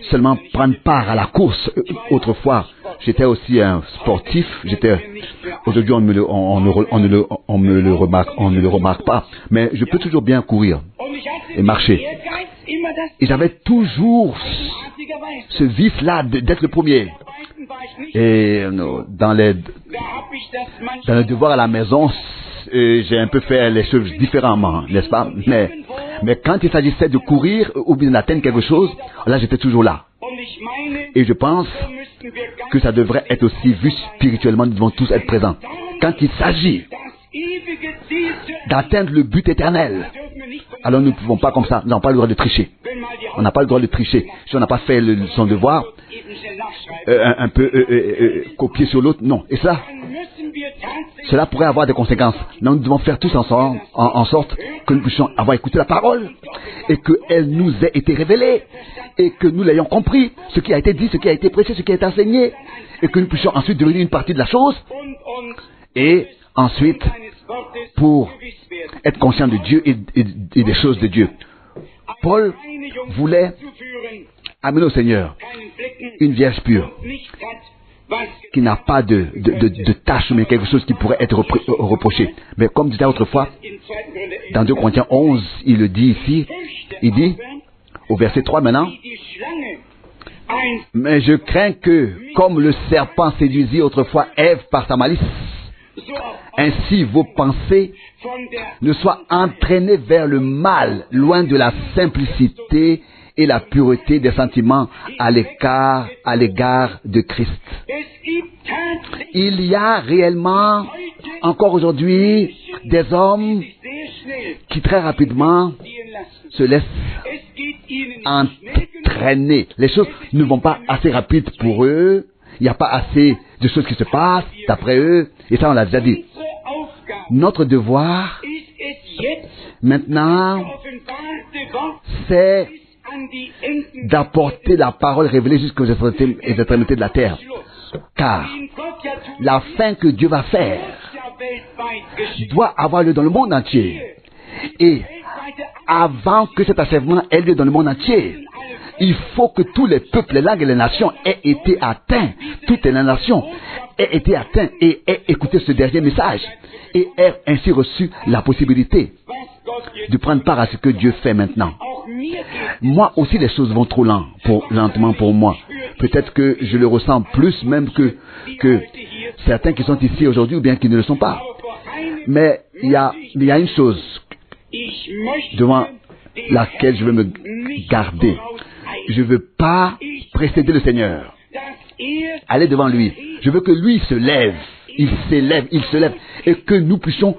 seulement prendre part à la course. Autrefois, j'étais aussi un sportif. Aujourd'hui, on ne le remarque pas. Mais je peux toujours bien courir et marcher. Et j'avais toujours ce vice-là d'être le premier. Et dans les devoirs à la maison, j'ai un peu fait les choses différemment, n'est-ce pas? Mais quand il s'agissait de courir ou bien d'atteindre quelque chose, là j'étais toujours là. Et je pense que ça devrait être aussi vu spirituellement, nous devons tous être présents. Quand il s'agit d'atteindre le but éternel, alors nous ne pouvons pas comme ça, nous n'avons pas le droit de tricher. On n'a pas le droit de tricher. Si on n'a pas fait son devoir, un peu copier sur l'autre, non. Et cela pourrait avoir des conséquences. Nous devons faire tous ensemble, en sorte que nous puissions avoir écouté la parole et qu'elle nous ait été révélée et que nous l'ayons compris, ce qui a été dit, ce qui a été prêché, ce qui a été enseigné, et que nous puissions ensuite devenir une partie de la chose et ensuite pour être conscient de Dieu et des choses de Dieu. Paul voulait amener au Seigneur une vierge pure qui n'a pas de tâche, mais quelque chose qui pourrait être reproché. Mais comme disait autrefois, dans 2 Corinthiens 11, il le dit ici, il dit, au verset 3 maintenant, « Mais je crains que, comme le serpent séduisit autrefois Ève par sa malice, ainsi vos pensées ne soient entraînées vers le mal, loin de la simplicité et la pureté des sentiments à l'égard de Christ. » Il y a réellement, encore aujourd'hui, des hommes qui très rapidement se laissent entraîner. Les choses ne vont pas assez rapide pour eux. Il n'y a pas assez de choses qui se passent d'après eux. Et ça, on l'a déjà dit. Notre devoir, maintenant, c'est d'apporter la parole révélée jusqu'aux extrémités de la terre. Car la fin que Dieu va faire doit avoir lieu dans le monde entier. Et avant que cet achèvement ait lieu dans le monde entier, il faut que tous les peuples, les langues et les nations aient été atteints. Toutes les nations aient été atteintes et aient écouté ce dernier message et aient ainsi reçu la possibilité de prendre part à ce que Dieu fait maintenant. Moi aussi, les choses vont trop lentement pour moi. Peut-être que je le ressens plus même que certains qui sont ici aujourd'hui ou bien qui ne le sont pas. Mais il y a une chose devant laquelle je veux me garder. Je ne veux pas précéder le Seigneur. Aller devant lui. Je veux que lui se lève. Il se lève. Et que nous puissions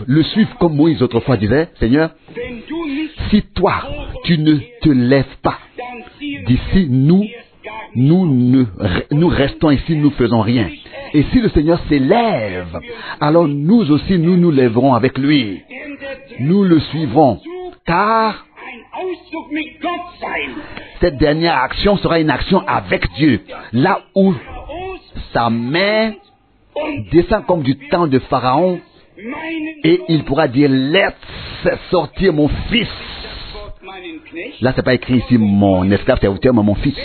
le suivre comme Moïse autrefois disait, Seigneur, si toi, tu ne te lèves pas d'ici, nous restons ici, nous ne faisons rien. Et si le Seigneur s'élève, alors nous aussi, nous nous lèverons avec lui. Nous le suivrons. Car cette dernière action sera une action avec Dieu. Là où sa main descend comme du temps de Pharaon, Et il pourra dire, laisse sortir mon fils. Là, c'est pas écrit ici mon esclave serviteur, mais mon fils.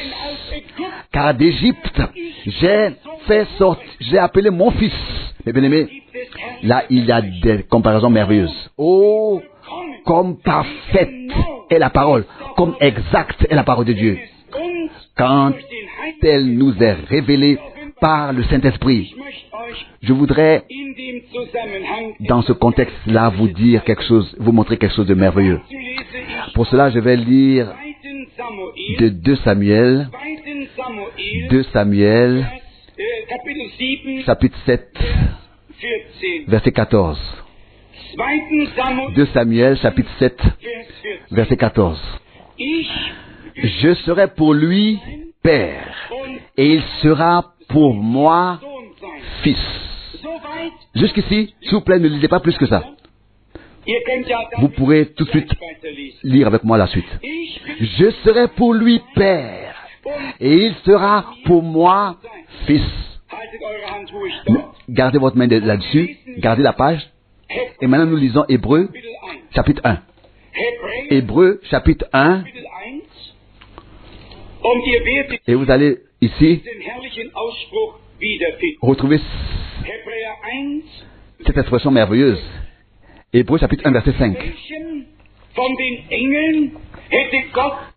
Car d'Égypte, j'ai appelé mon fils. Mes bien-aimés, là, il y a des comparaisons merveilleuses. Oh, comme parfaite est la parole, comme exacte est la parole de Dieu. Quand elle nous est révélée par le Saint-Esprit. Je voudrais, dans ce contexte-là, vous dire quelque chose, vous montrer quelque chose de merveilleux. Pour cela, je vais lire de 2 Samuel, chapitre 7, verset 14. 2 Samuel, chapitre 7, verset 14. Je serai pour lui père, et il sera pour moi fils. Jusqu'ici, s'il vous plaît, ne lisez pas plus que ça. Vous pourrez tout de suite lire avec moi la suite. Je serai pour lui père, et il sera pour moi fils. Gardez votre main là-dessus, gardez la page. Et maintenant nous lisons Hébreux, chapitre 1. Hébreux, chapitre 1. Et vous allez ici retrouver cette expression merveilleuse. Hébreux, chapitre 1, verset 5.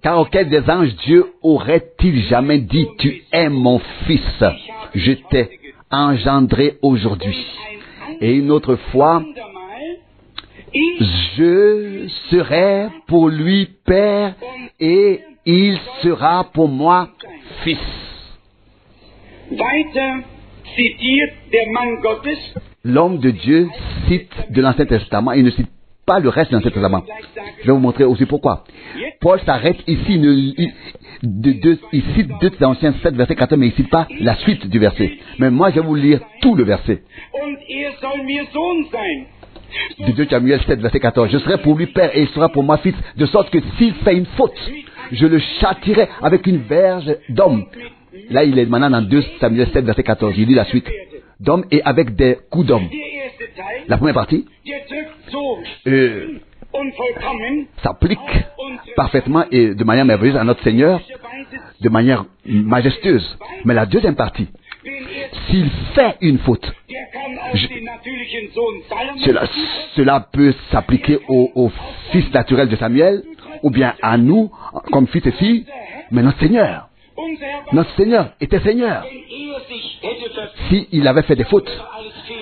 Car auquel des anges Dieu aurait-il jamais dit, tu es mon fils, je t'ai engendré aujourd'hui. Et une autre fois, je serai pour lui père et il sera pour moi fils. L'homme de Dieu cite de l'Ancien Testament, il ne cite pas le reste de l'Ancien Testament. Je vais vous montrer aussi pourquoi. Paul s'arrête ici, il cite 2 Thessaloniciens 7, verset 14, mais il ne cite pas la suite du verset. Mais moi, je vais vous lire tout le verset. De 2 Samuel 7, verset 14. Je serai pour lui père et il sera pour moi fils, de sorte que s'il fait une faute, je le châtierai avec une verge d'homme. Là, il est maintenant dans 2 Samuel 7, verset 14. Il lit la suite. D'homme et avec des coups d'homme. La première partie s'applique parfaitement et de manière merveilleuse à notre Seigneur, de manière majestueuse. Mais la deuxième partie, s'il fait une faute, cela peut s'appliquer au fils naturel de Samuel, ou bien à nous, comme fils et filles, mais notre Seigneur était Seigneur. S'il avait fait des fautes,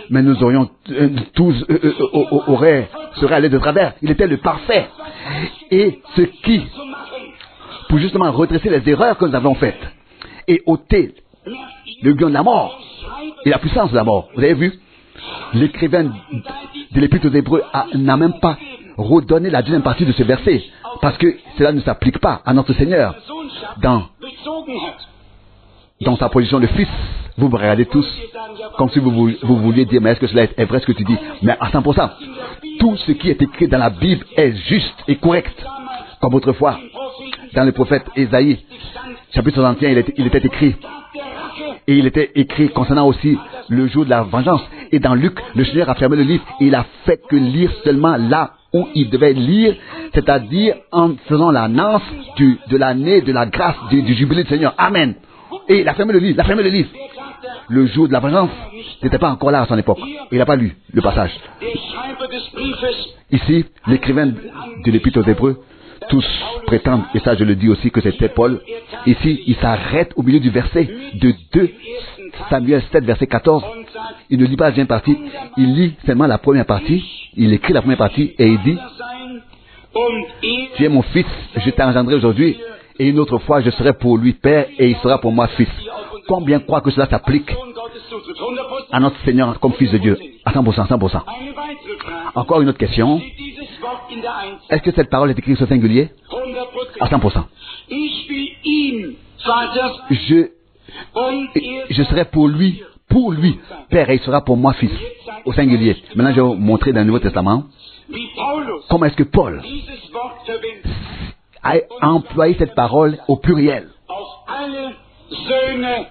mais nous aurions tous seraient allés de travers. Il était le parfait. Et ce qui, pour justement redresser les erreurs que nous avons faites et ôter le guion de la mort et la puissance de la mort. Vous avez vu, l'écrivain de l'Épître aux Hébreux n'a même pas redonné la deuxième partie de ce verset, parce que cela ne s'applique pas à notre Seigneur dans sa position de fils. Vous me regardez tous comme si vous vouliez dire, mais est-ce que cela est vrai ce que tu dis? Mais à 100%, tout ce qui est écrit dans la Bible est juste et correct. Comme autrefois, dans le prophète Ésaïe, chapitre 61, il était écrit. Et il était écrit concernant aussi le jour de la vengeance. Et dans Luc, le Seigneur a fermé le livre et il a fait que lire seulement là où il devait lire, c'est-à-dire en faisant l'annonce de l'année de la grâce du jubilé du Seigneur. Amen. Et il a fermé le livre, Le jour de la vengeance n'était pas encore là à son époque. Il n'a pas lu le passage. Ici, l'écrivain de l'Épître aux Hébreux, tous prétendent, et ça je le dis aussi, que c'était Paul. Ici, il s'arrête au milieu du verset de 2 Samuel 7, verset 14. Il ne lit pas la deuxième partie, il lit seulement la première partie. Il écrit la première partie et il dit, tu es mon fils, je t'ai engendré aujourd'hui, et une autre fois je serai pour lui père et il sera pour moi fils. Combien croient que cela s'applique à notre Seigneur comme fils de Dieu? À 100%, 100%. Encore une autre question. Est-ce que cette parole est écrite au singulier? À 100%. Je serai pour lui, père, et il sera pour moi fils, au singulier. Maintenant, je vais vous montrer dans le Nouveau Testament comment est-ce que Paul a employé cette parole au pluriel,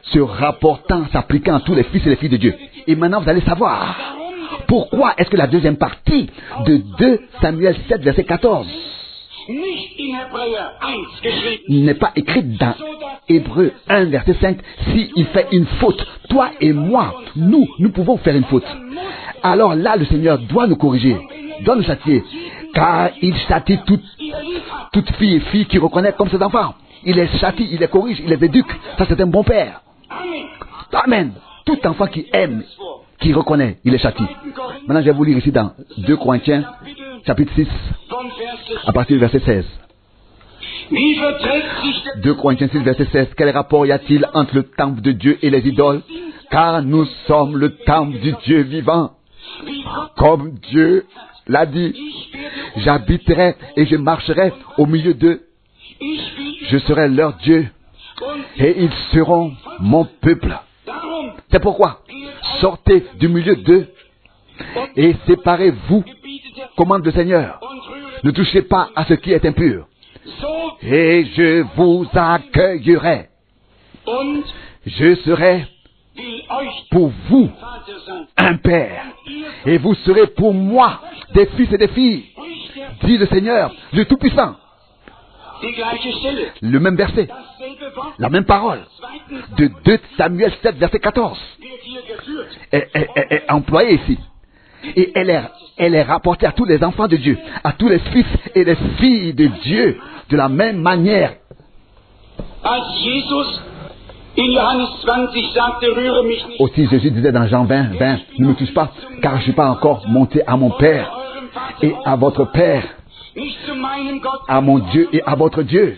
se rapportant, s'appliquant à tous les fils et les filles de Dieu. Et maintenant, vous allez savoir Pourquoi est-ce que la deuxième partie de 2 Samuel 7, verset 14 n'est pas écrite dans Hébreux 1, verset 5? S'il fait une faute, toi et moi, nous pouvons faire une faute. Alors là, le Seigneur doit nous corriger, doit nous châtier, car il châtie toute fille et fille qui reconnaît comme ses enfants. Il les châtie, il les corrige, il les éduque. Ça, c'est un bon père. Amen. Tout enfant qui aime, qui reconnaît, il les châtie. Maintenant, je vais vous lire ici dans 2 Corinthiens, chapitre 6, à partir du verset 16. 2 Corinthiens 6, verset 16. Quel rapport y a-t-il entre le temple de Dieu et les idoles? Car nous sommes le temple du Dieu vivant. Comme Dieu l'a dit, j'habiterai et je marcherai au milieu d'eux. Je serai leur Dieu et ils seront mon peuple. C'est pourquoi, sortez du milieu d'eux et séparez-vous, commande le Seigneur. Ne touchez pas à ce qui est impur. Et je vous accueillerai. Je serai pour vous un père. Et vous serez pour moi des fils et des filles, dit le Seigneur, le Tout-Puissant. Le même verset, la même parole de 2 Samuel 7, verset 14 est employée ici. Et elle est rapportée à tous les enfants de Dieu, à tous les fils et les filles de Dieu, de la même manière. Aussi Jésus disait dans Jean 20, ne me touche pas, car je ne suis pas encore monté à mon Père et à votre Père, à mon Dieu et à votre Dieu.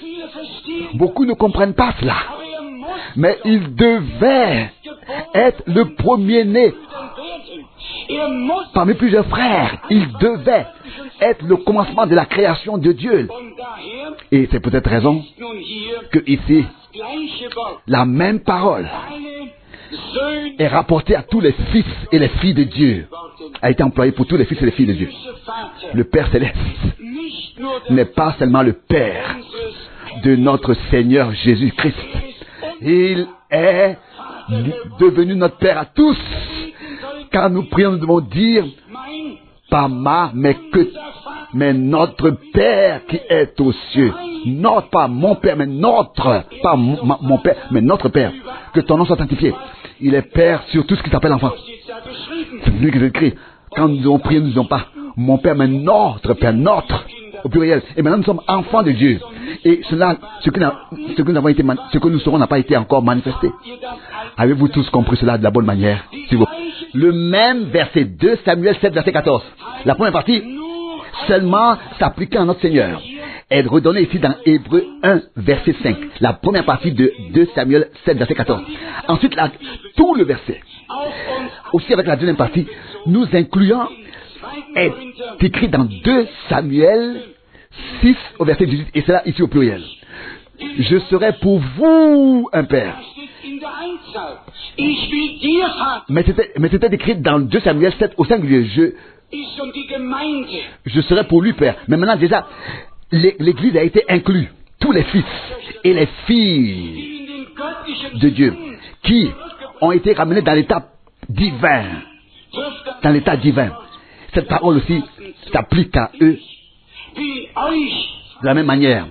Beaucoup ne comprennent pas cela, mais il devait être le premier-né parmi plusieurs frères. Il devait être le commencement de la création de Dieu. Et c'est peut-être raison que ici, la même parole est rapportée à tous les fils et les filles de Dieu, a été employée pour tous les fils et les filles de Dieu. Le Père Céleste n'est pas seulement le Père de notre Seigneur Jésus-Christ. Il est devenu notre Père à tous. Car nous prions, nous devons dire, pas mais notre Père qui est aux cieux. Notre, pas mon Père, mais notre, pas mon Père, mais notre Père. Que ton nom soit sanctifié. Il est Père sur tout ce qui s'appelle enfant. C'est lui qui écrit. Quand nous devons prier, nous ne disons pas mon Père, mais notre Père, notre, au pluriel. Et maintenant, nous sommes enfants de Dieu. Et cela, ce que nous serons n'a pas été encore manifesté. Avez-vous tous compris cela de la bonne manière? Le même verset 2 Samuel 7, verset 14. La première partie, seulement s'appliquer à notre Seigneur, est redonnée ici dans Hébreux 1, verset 5. La première partie de 2 Samuel 7, verset 14. Ensuite, tout le verset, aussi avec la deuxième partie, nous incluant, est écrit dans 2 Samuel 6 au verset 18, et c'est là ici au pluriel. Je serai pour vous un père. Mais c'était écrit dans 2 Samuel 7 au singulier. Je serai pour lui père. Mais maintenant déjà, l'église a été inclue. Tous les fils et les filles de Dieu qui ont été ramenés dans l'état divin. Dans l'état divin. Cette parole aussi s'applique à eux de la même manière.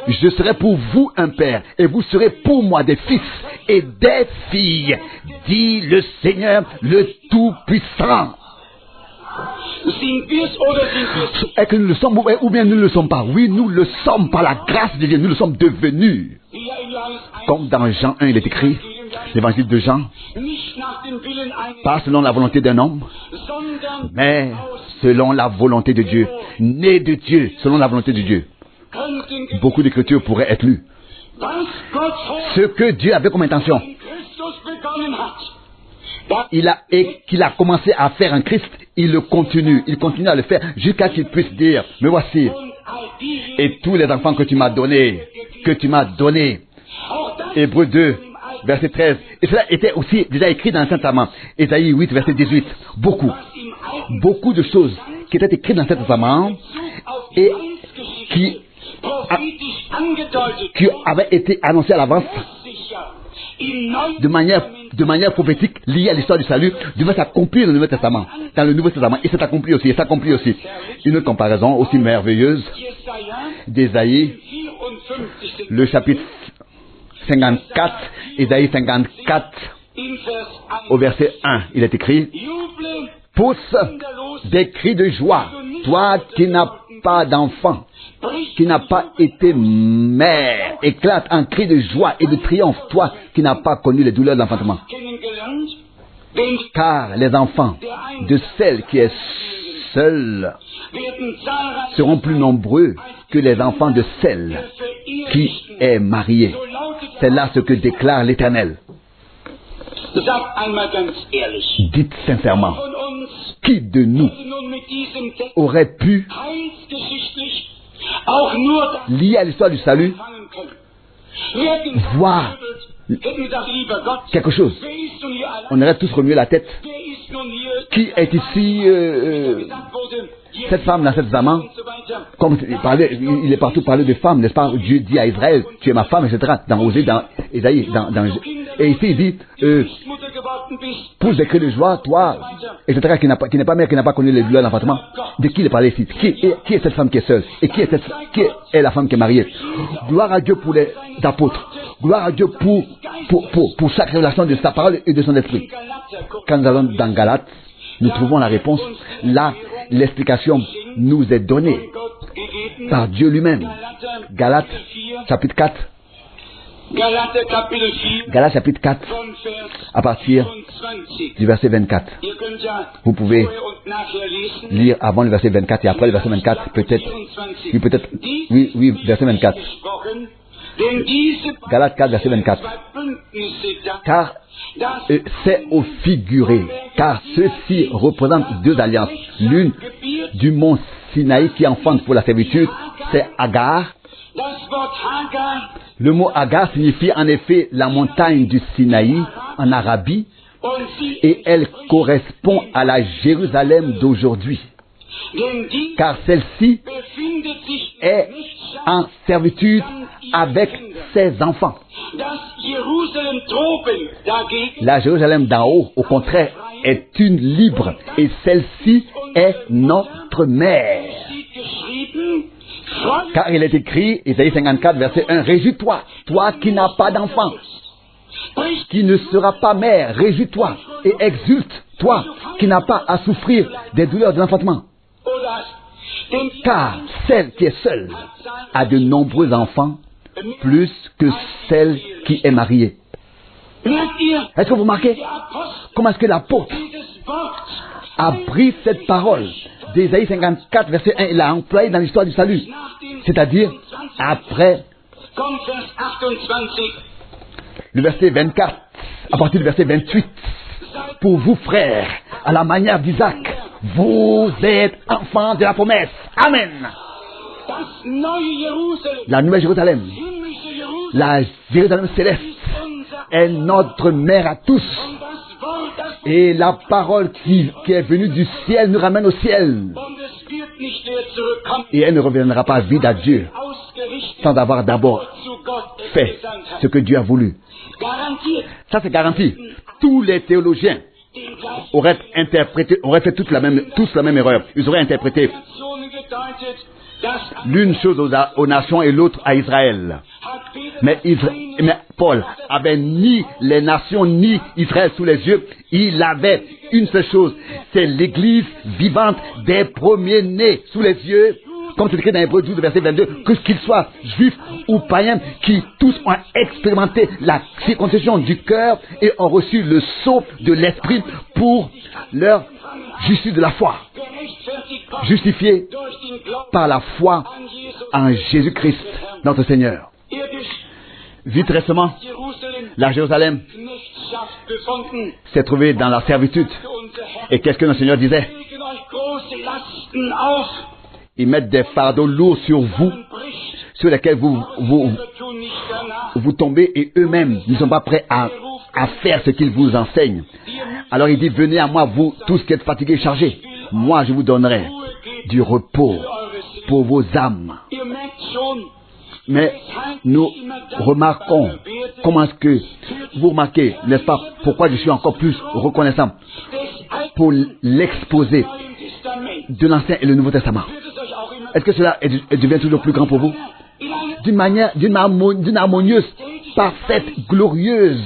Je serai pour vous un père, et vous serez pour moi des fils et des filles, dit le Seigneur, le Tout-Puissant. Est-ce que nous le sommes ou bien nous ne le sommes pas? Oui, nous le sommes par la grâce de Dieu, nous le sommes devenus. Comme dans Jean 1, il est écrit, l'évangile de Jean, pas selon la volonté d'un homme, mais selon la volonté de Dieu, né de Dieu, selon la volonté de Dieu. Beaucoup d'écritures pourraient être lues. Ce que Dieu avait comme intention, qu'il a commencé à faire en Christ, il continue à le faire jusqu'à ce qu'il puisse dire, me voici, et tous les enfants que tu m'as donnés, Hébreux 2, verset 13, et cela était aussi déjà écrit dans l'Ancien Testament, Ésaïe 8, verset 18, beaucoup de choses qui étaient écrites dans l'Ancien Testament et qui avaient été annoncées à l'avance de manière de manière prophétique liée à l'histoire du salut devait s'accomplir dans le Nouveau Testament. Dans le Nouveau Testament. Et c'est accompli aussi. Et s'accomplit aussi. Une autre comparaison aussi merveilleuse d'Ésaïe, le chapitre 54, Ésaïe 54, au verset 1, il est écrit: pousse des cris de joie, toi qui n'as pas d'enfant, qui n'a pas été mère, éclate en cris de joie et de triomphe, toi qui n'as pas connu les douleurs de l'enfantement. Car les enfants de celle qui est seule seront plus nombreux que les enfants de celle qui est mariée. C'est là ce que déclare l'Éternel. Dites sincèrement, qui de nous aurait pu, lié à l'histoire du salut, voir quelque chose? On aurait tous remué la tête. Qui est ici cette femme dans cet amant? Comme il est partout parlé de femmes, n'est-ce pas? Dieu dit à Israël, tu es ma femme, etc. Dans Osée, dans Ésaïe, et ici il dit, pousse des cris de joie, toi, etc. Qui n'est pas mère, qui n'a pas connu les douleurs d'enfantement. De qui il est parlé ici? Qui est cette femme qui est seule? Et qui est la femme qui est mariée? Gloire à Dieu pour les apôtres. Gloire à Dieu pour chaque révélation de sa parole et de son esprit. Quand nous allons dans Galates, nous trouvons la réponse. Là, l'explication nous est donnée par Dieu lui-même. Galates, chapitre 4. Galates, chapitre 4, à partir du verset 24. Vous pouvez lire avant le verset 24 et après le verset 24, peut-être. Oui, verset 24. Galates 4, verset 24. Car c'est au figuré, car ceux-ci représentent deux alliances. L'une du mont Sinaï qui enfante pour la servitude, c'est Agar. Le mot Agar signifie en effet la montagne du Sinaï en Arabie, et elle correspond à la Jérusalem d'aujourd'hui. Car celle-ci est en servitude avec ses enfants. La Jérusalem d'en haut, au contraire, est une libre, et celle-ci est notre mère. Car il est écrit, Ésaïe 54, verset 1, réjouis-toi, toi qui n'as pas d'enfant, qui ne sera pas mère, réjouis-toi et exulte, toi qui n'as pas à souffrir des douleurs de l'enfantement. Car celle qui est seule a de nombreux enfants, plus que celle qui est mariée. Est-ce que vous remarquez comment est-ce que l'apôtre a pris cette parole d'Ésaïe 54, verset 1, et l'a employée dans l'histoire du salut? C'est-à-dire, après le verset 24, à partir du verset 28, pour vous frères, à la manière d'Isaac, vous êtes enfants de la promesse. Amen. La nouvelle Jérusalem, la Jérusalem céleste, est notre mère à tous. Et la parole qui est venue du ciel nous ramène au ciel. Et elle ne reviendra pas vide à Dieu sans avoir d'abord fait ce que Dieu a voulu. Ça, c'est garanti. Tous les théologiens auraient fait tous la même erreur. Ils auraient interprété l'une chose aux nations et l'autre à Israël. Mais Paul avait ni les nations ni Israël sous les yeux. Il avait une seule chose, c'est l'église vivante des premiers-nés sous les yeux. Comme c'est écrit dans Hébreux 12, verset 22, que qu'ils soient juifs ou païens, qui tous ont expérimenté la circoncision du cœur et ont reçu le sceau de l'esprit pour leur justice de la foi. Justifiés par la foi en Jésus-Christ, notre Seigneur. Vite récemment, la Jérusalem s'est trouvée dans la servitude. Et qu'est-ce que notre Seigneur disait? Ils mettent des fardeaux lourds sur vous, sur lesquels vous tombez, et eux-mêmes ne sont pas prêts à faire ce qu'ils vous enseignent. Alors il dit, venez à moi, vous tous qui êtes fatigués et chargés. Moi, je vous donnerai du repos pour vos âmes. Mais nous remarquons, comment est-ce que vous remarquez, n'est-ce pas, pourquoi je suis encore plus reconnaissant pour l'exposé de l'Ancien et le Nouveau Testament. Est-ce que cela devient toujours plus grand pour vous? D'une harmonieuse, parfaite, glorieuse.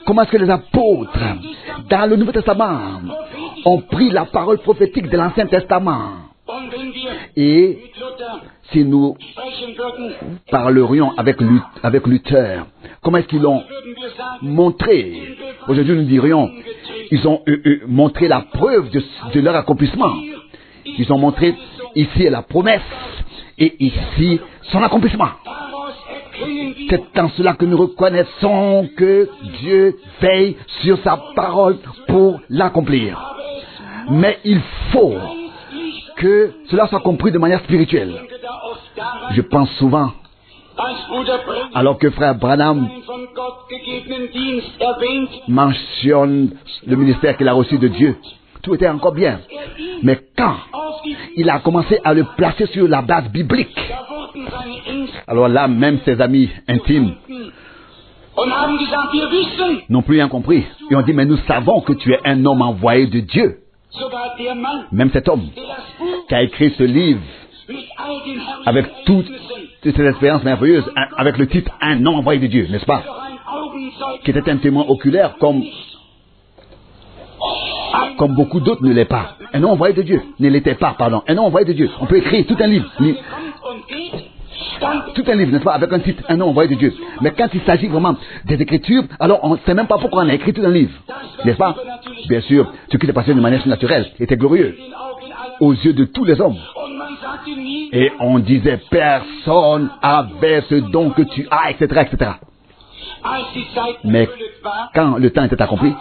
Comment est-ce que les apôtres, dans le Nouveau Testament, ont pris la parole prophétique de l'Ancien Testament? Et si nous parlerions avec Luther, comment est-ce qu'ils l'ont montré? Aujourd'hui, nous dirions, ils ont montré la preuve de leur accomplissement. Ils ont montré, ici est la promesse, et ici son accomplissement. C'est en cela que nous reconnaissons que Dieu veille sur sa parole pour l'accomplir. Mais il faut que cela soit compris de manière spirituelle. Je pense souvent, alors que frère Branham mentionne le ministère qu'il a reçu de Dieu, tout était encore bien. Mais quand il a commencé à le placer sur la base biblique, alors là, même ses amis intimes n'ont plus rien compris. Et ont dit, mais nous savons que tu es un homme envoyé de Dieu. Même cet homme qui a écrit ce livre avec toutes ces expériences merveilleuses, avec le titre « Un homme envoyé de Dieu », n'est-ce pas? Qui était un témoin oculaire comme beaucoup d'autres ne l'est pas. Un homme envoyé de Dieu ne l'était pas, pardon. Un homme envoyé de Dieu. On peut écrire tout un livre. Tout un livre, n'est-ce pas, avec un titre, un nom envoyé de Dieu. Mais quand il s'agit vraiment des Écritures, alors on ne sait même pas pourquoi on a écrit tout un livre. N'est-ce pas? Bien sûr, ce qui s'est passé de manière naturelle était glorieux aux yeux de tous les hommes. Et on disait, personne avait ce don que tu as, etc., etc. Mais quand le temps était accompli,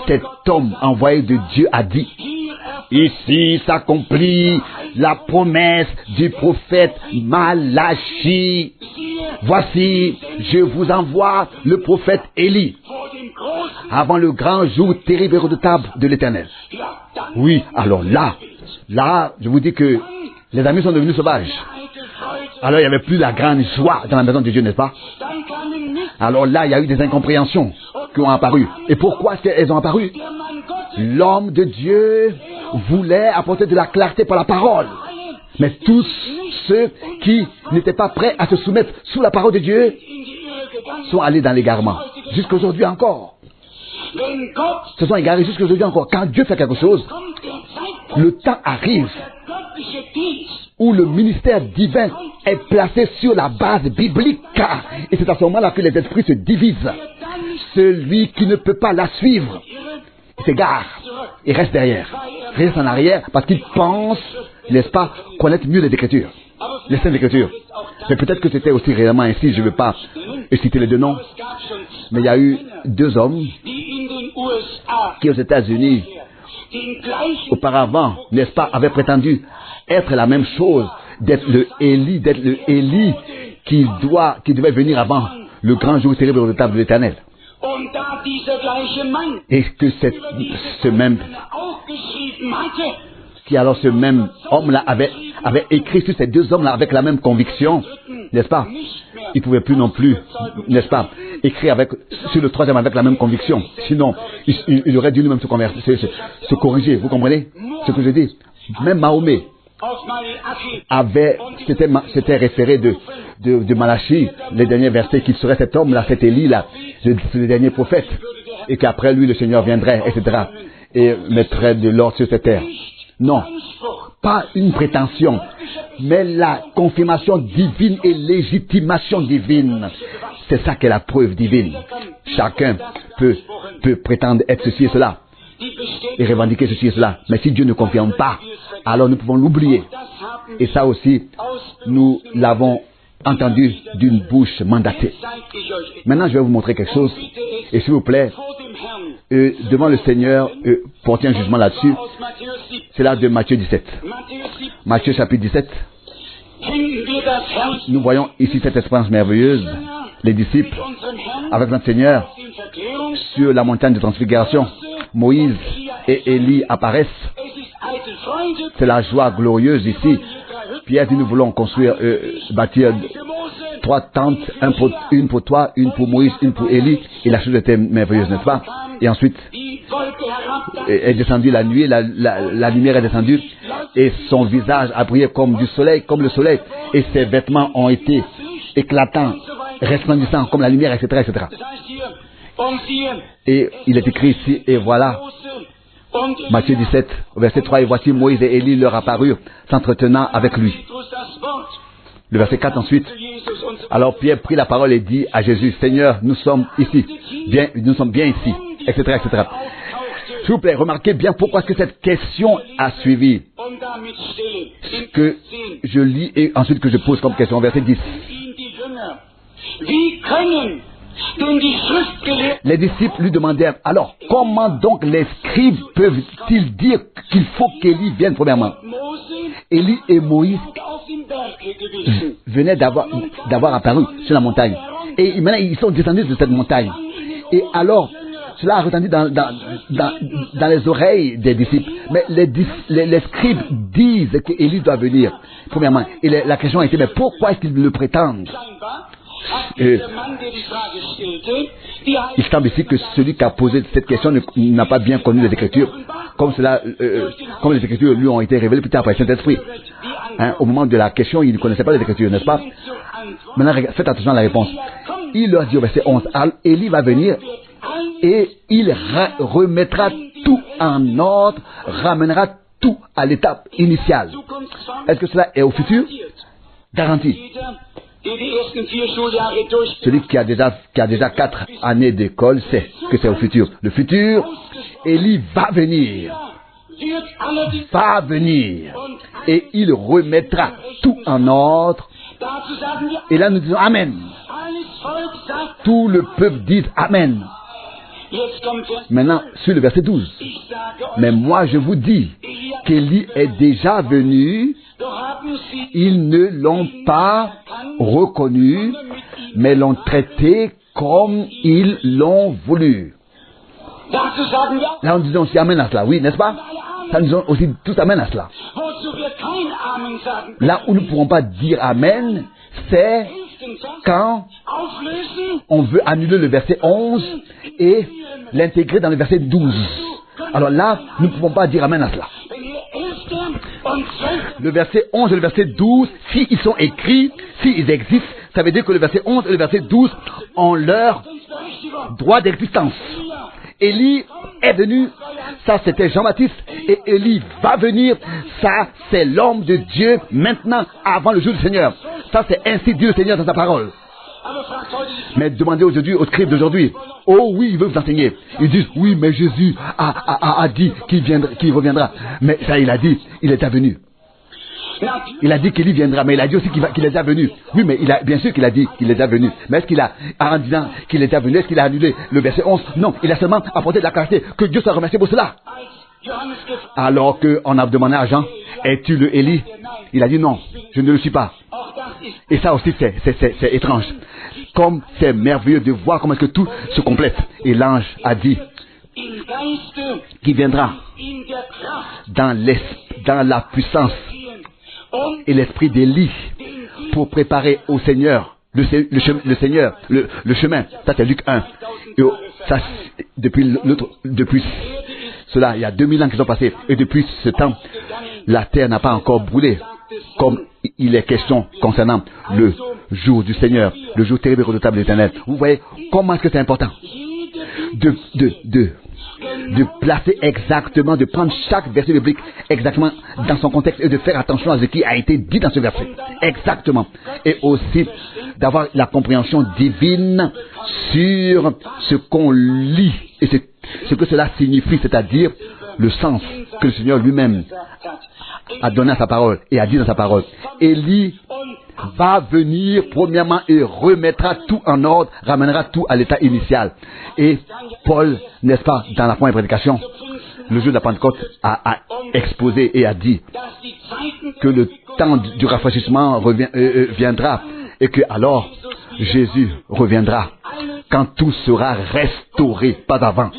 cet homme envoyé de Dieu a dit, ici s'accomplit la promesse du prophète Malachi. Voici, je vous envoie le prophète Élie avant le grand jour terrible et redoutable de l'Éternel. Oui, alors là, je vous dis que les amis sont devenus sauvages. Alors il n'y avait plus la grande joie dans la maison de Dieu, n'est-ce pas? Alors là, il y a eu des incompréhensions qui ont apparu. Et pourquoi est-ce qu'elles ont apparu? L'homme de Dieu voulait apporter de la clarté par la parole. Mais tous ceux qui n'étaient pas prêts à se soumettre sous la parole de Dieu sont allés dans l'égarement. Jusqu'aujourd'hui encore. Se sont égarés jusqu'aujourd'hui encore. Quand Dieu fait quelque chose, le temps arrive où le ministère divin est placé sur la base biblique. Et c'est à ce moment-là que les esprits se divisent. Celui qui ne peut pas la suivre s'égare et reste derrière. Reste en arrière parce qu'il pense, n'est-ce pas, connaître mieux les Écritures. Les Saintes Écritures. Mais peut-être que c'était aussi réellement ainsi, je ne veux pas citer les deux noms. Mais il y a eu deux hommes qui aux États-Unis auparavant, n'est-ce pas, avaient prétendu être la même chose, d'être le Élie qui devait venir avant le grand jour terrible et redoutable de l'Éternel. Et que ce même homme-là avait écrit sur ces deux hommes-là avec la même conviction, n'est-ce pas? Il ne pouvait plus non plus, n'est-ce pas, écrire sur le troisième avec la même conviction. Sinon, il aurait dû lui-même se corriger. Vous comprenez ce que je dis? Même Mahomet s'était référé de Malachi, les derniers versets, qu'il serait cet homme-là, cet Élie-là, le dernier prophète, et qu'après lui, le Seigneur viendrait, etc., et mettrait de l'ordre sur cette terre. Non, pas une prétention, mais la confirmation divine et légitimation divine. C'est ça qu'est la preuve divine. Chacun peut prétendre être ceci et cela, et revendiquer ceci et cela. Mais si Dieu ne confirme pas, alors nous pouvons l'oublier. Et ça aussi, nous l'avons entendu d'une bouche mandatée. Maintenant, je vais vous montrer quelque chose. Et s'il vous plaît, devant le Seigneur, portez un jugement là-dessus. C'est là de Matthieu 17. Matthieu chapitre 17. Nous voyons ici cette expérience merveilleuse. Les disciples, avec notre Seigneur, sur la montagne de transfiguration, Moïse et Élie apparaissent. C'est la joie glorieuse ici. Pierre dit, nous voulons bâtir 3 tentes, une pour toi, une pour Moïse, une pour Élie, et la chose était merveilleuse, n'est-ce pas? Et ensuite, est descendue la nuit, la lumière est descendue, et son visage a brillé comme du soleil, comme le soleil, et ses vêtements ont été éclatants, resplendissants comme la lumière, etc., etc. Et il est écrit ici, et voilà, Matthieu 17, verset 3, et voici Moïse et Élie leur apparurent, s'entretenant avec lui. Le verset 4 ensuite. Alors Pierre prit la parole et dit à Jésus, Seigneur, nous sommes ici, nous sommes bien ici, etc., etc. S'il vous plaît, remarquez bien pourquoi est-ce que cette question a suivi. Ce que je lis et ensuite que je pose comme question, verset 10. Les disciples lui demandèrent, alors, comment donc les scribes peuvent-ils dire qu'il faut qu'Élie vienne premièrement? Élie et Moïse venaient d'avoir apparu sur la montagne. Et maintenant, ils sont descendus de cette montagne. Et alors, cela a retenti dans les oreilles des disciples. Mais les scribes disent qu'Élie doit venir, premièrement. Et la question a été, mais pourquoi est-ce qu'ils le prétendent? Il semble ici que celui qui a posé cette question n'a pas bien connu les Écritures, comme les Écritures lui ont été révélées plus tard par le Saint-Esprit. Au moment de la question, il ne connaissait pas les Écritures, n'est-ce pas? Maintenant, faites attention à la réponse. Il leur dit au verset 11, Élie va venir et il remettra tout en ordre, ramènera tout à l'étape initiale. Est-ce que cela est au futur? Garanti. Celui qui a déjà 4 années d'école sait que c'est au futur. Le futur, Élie va venir. Et il remettra tout en ordre. Et là nous disons Amen. Tout le peuple dit Amen. Maintenant, sur le verset 12. Mais moi je vous dis qu'Élie est déjà venu. Ils ne l'ont pas reconnu, mais l'ont traité comme ils l'ont voulu. Là, nous disons aussi Amen à cela, oui, n'est-ce pas? Ça, nous disons aussi tous Amen à cela. Là où nous ne pourrons pas dire Amen, c'est quand on veut annuler le verset 11 et l'intégrer dans le verset 12. Alors là, nous ne pouvons pas dire Amen à cela. Le verset 11 et le verset 12, s'ils sont écrits, s'ils existent, ça veut dire que le verset 11 et le verset 12 ont leur droit d'existence. Élie est venu, ça c'était Jean-Baptiste, et Élie va venir, ça c'est l'homme de Dieu maintenant, avant le jour du Seigneur. Ça c'est ainsi dit le Seigneur dans sa parole. Mais demandez aujourd'hui aux scribes d'aujourd'hui, oh oui, ils veulent vous enseigner. Ils disent, oui, mais Jésus a dit qu'il reviendra. Mais ça, il a dit, il est déjà venu. Il a dit qu'il y viendra, mais il a dit aussi qu'il est déjà venu. Oui, mais bien sûr qu'il a dit qu'il est déjà venu. Mais est-ce qu'il a, en disant qu'il est déjà venu, est-ce qu'il a annulé le verset 11? Non, il a seulement apporté de la clarté. Que Dieu soit remercié pour cela. Alors qu'on a demandé à Jean, es-tu le Élie? Il a dit non, je ne le suis pas. Et ça aussi c'est étrange. Comme c'est merveilleux de voir comment est-ce que tout se complète. Et l'ange a dit qu'il viendra dans la puissance et l'esprit d'Élie pour préparer au Seigneur le chemin. Ça c'est Luc 1. Et ça, depuis cela, il y a 2000 ans qui sont passés. Et depuis ce temps, la terre n'a pas encore brûlé. Comme il est question concernant le jour du Seigneur, le jour terrible et redoutable de l'Éternel. Vous voyez comment est-ce que c'est important de placer exactement, de prendre chaque verset biblique exactement dans son contexte et de faire attention à ce qui a été dit dans ce verset. Exactement. Et aussi d'avoir la compréhension divine sur ce qu'on lit et ce que cela signifie, c'est-à-dire le sens que le Seigneur lui-même a donné à sa parole et a dit dans sa parole. Élie va venir premièrement et remettra tout en ordre, ramènera tout à l'état initial. Et Paul, n'est-ce pas, dans la première prédication, le jour de la Pentecôte, a exposé et a dit que le temps du rafraîchissement viendra et que alors Jésus reviendra quand tout sera restauré, pas avant,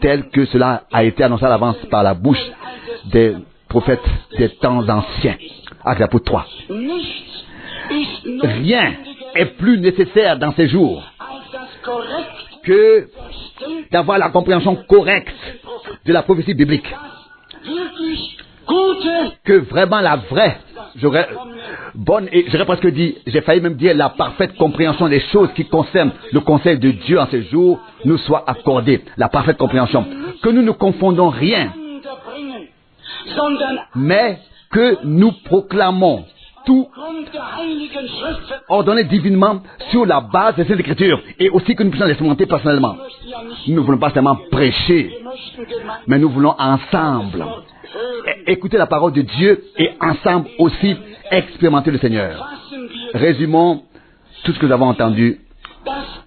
tel que cela a été annoncé à l'avance par la bouche des prophètes des temps anciens. Actes apôtres 3. Rien est plus nécessaire dans ces jours que d'avoir la compréhension correcte de la prophétie biblique. Que vraiment la vraie, j'aurais presque dit, j'ai failli même dire la parfaite compréhension des choses qui concernent le conseil de Dieu en ces jours nous soit accordée. La parfaite compréhension. Que nous ne confondons rien, mais que nous proclamons tout ordonné divinement sur la base des Saintes Écritures et aussi que nous puissions l'expérimenter personnellement. Nous ne voulons pas seulement prêcher, mais nous voulons ensemble écouter la parole de Dieu et ensemble aussi expérimenter le Seigneur. Résumons tout ce que nous avons entendu.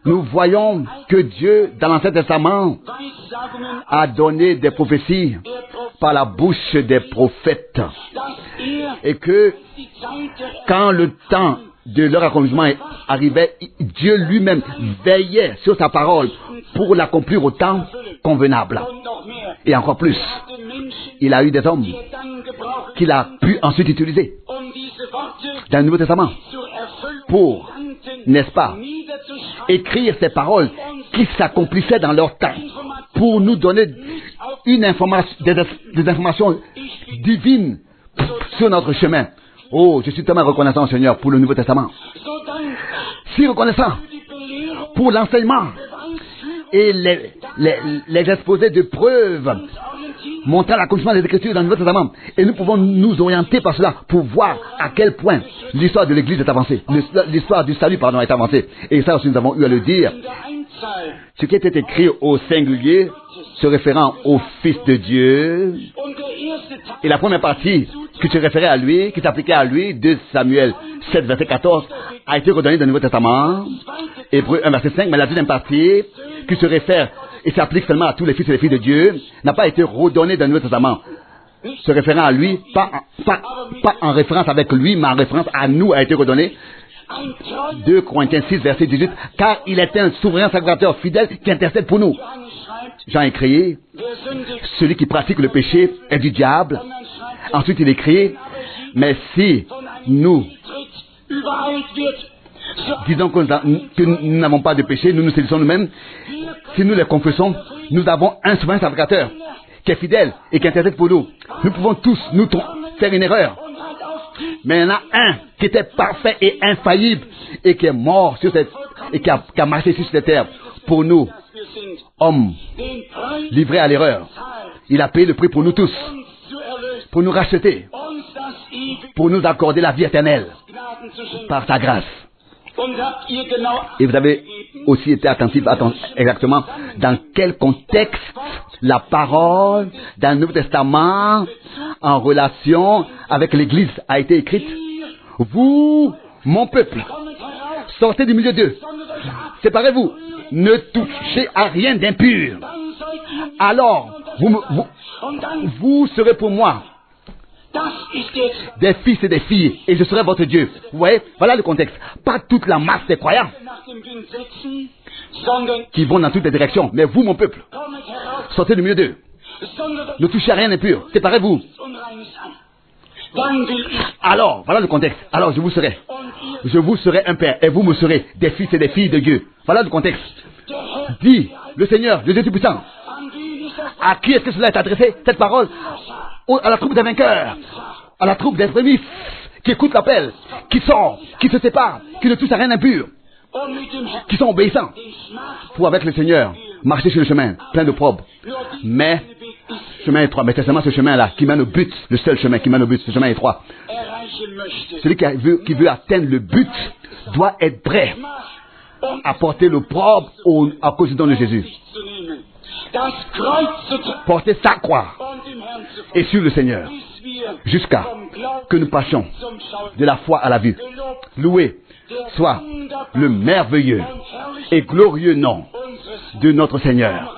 Nous voyons que Dieu, dans l'Ancien Testament, a donné des prophéties par la bouche des prophètes. Et que quand le temps de leur accomplissement arrivait, Dieu lui-même veillait sur sa parole pour l'accomplir au temps convenable. Et encore plus, il a eu des hommes qu'il a pu ensuite utiliser dans le Nouveau Testament pour, n'est-ce pas, écrire ces paroles qui s'accomplissaient dans leur temps pour nous donner une information, des informations divines sur notre chemin. Oh, je suis tellement reconnaissant, Seigneur, pour le Nouveau Testament. Si reconnaissant pour l'enseignement et les exposés de preuves montrant l'accomplissement des Écritures dans le Nouveau Testament. Et nous pouvons nous orienter par cela pour voir à quel point l'histoire de l'Église est avancée. L'histoire du salut, est avancée. Et ça aussi, nous avons eu à le dire. Ce qui était écrit au singulier, se référant au Fils de Dieu, et la première partie qui se référait à lui, qui s'appliquait à lui, 2 Samuel 7, verset 14, a été redonnée dans le Nouveau Testament, Hébreux 1, verset 5, mais la deuxième partie, qui se réfère et s'applique seulement à tous les fils et les filles de Dieu, n'a pas été redonnée dans le Nouveau Testament. Se référant à lui, pas en référence avec lui, mais en référence à nous, a été redonnée. 2 Corinthiens 6, verset 18, car il est un souverain sacrificateur fidèle qui intercède pour nous. Jean écrit, celui qui pratique le péché est du diable. Ensuite il écrit, mais si nous disons que nous n'avons pas de péché, nous nous saisissons nous-mêmes, si nous les confessons, nous avons un souverain sacrificateur qui est fidèle et qui intercède pour nous. Nous pouvons tous nous faire une erreur. Mais il y en a un qui était parfait et infaillible et qui est mort sur cette, et qui a marché sur cette terre pour nous, hommes livrés à l'erreur. Il a payé le prix pour nous tous, pour nous racheter, pour nous accorder la vie éternelle par sa grâce. Et vous avez aussi été attentif exactement dans quel contexte la parole dans le Nouveau Testament en relation avec l'Église a été écrite. Vous, mon peuple, sortez du milieu d'eux, séparez-vous, ne touchez à rien d'impur. Alors, vous serez pour moi des fils et des filles, et je serai votre Dieu. Vous voyez, voilà le contexte. Pas toute la masse des croyants qui vont dans toutes les directions, mais vous, mon peuple, sortez du milieu d'eux. Ne touchez à rien d'impur, séparez-vous. Alors, voilà le contexte. Alors, je vous serai un père, et vous me serez des fils et des filles de Dieu. Voilà le contexte. Dit le Seigneur, le Dieu Tout-Puissant. À qui est-ce que cela est adressé, cette parole? À la troupe des vainqueurs, à la troupe des prémices, qui écoute l'appel, qui sort, qui se sépare, qui ne touche à rien d'impur, qui sont obéissants, pour avec le Seigneur marcher sur le chemin, plein de probes. Mais, chemin étroit, mais c'est seulement ce chemin-là qui mène au but, le seul chemin qui mène au but, ce chemin étroit. Celui qui veut atteindre le but doit être prêt à porter l'opprobre à cause du don de Jésus. Porter sa croix et suivre le Seigneur jusqu'à que nous passions de la foi à la vue. Loué soit le merveilleux et glorieux nom de notre Seigneur.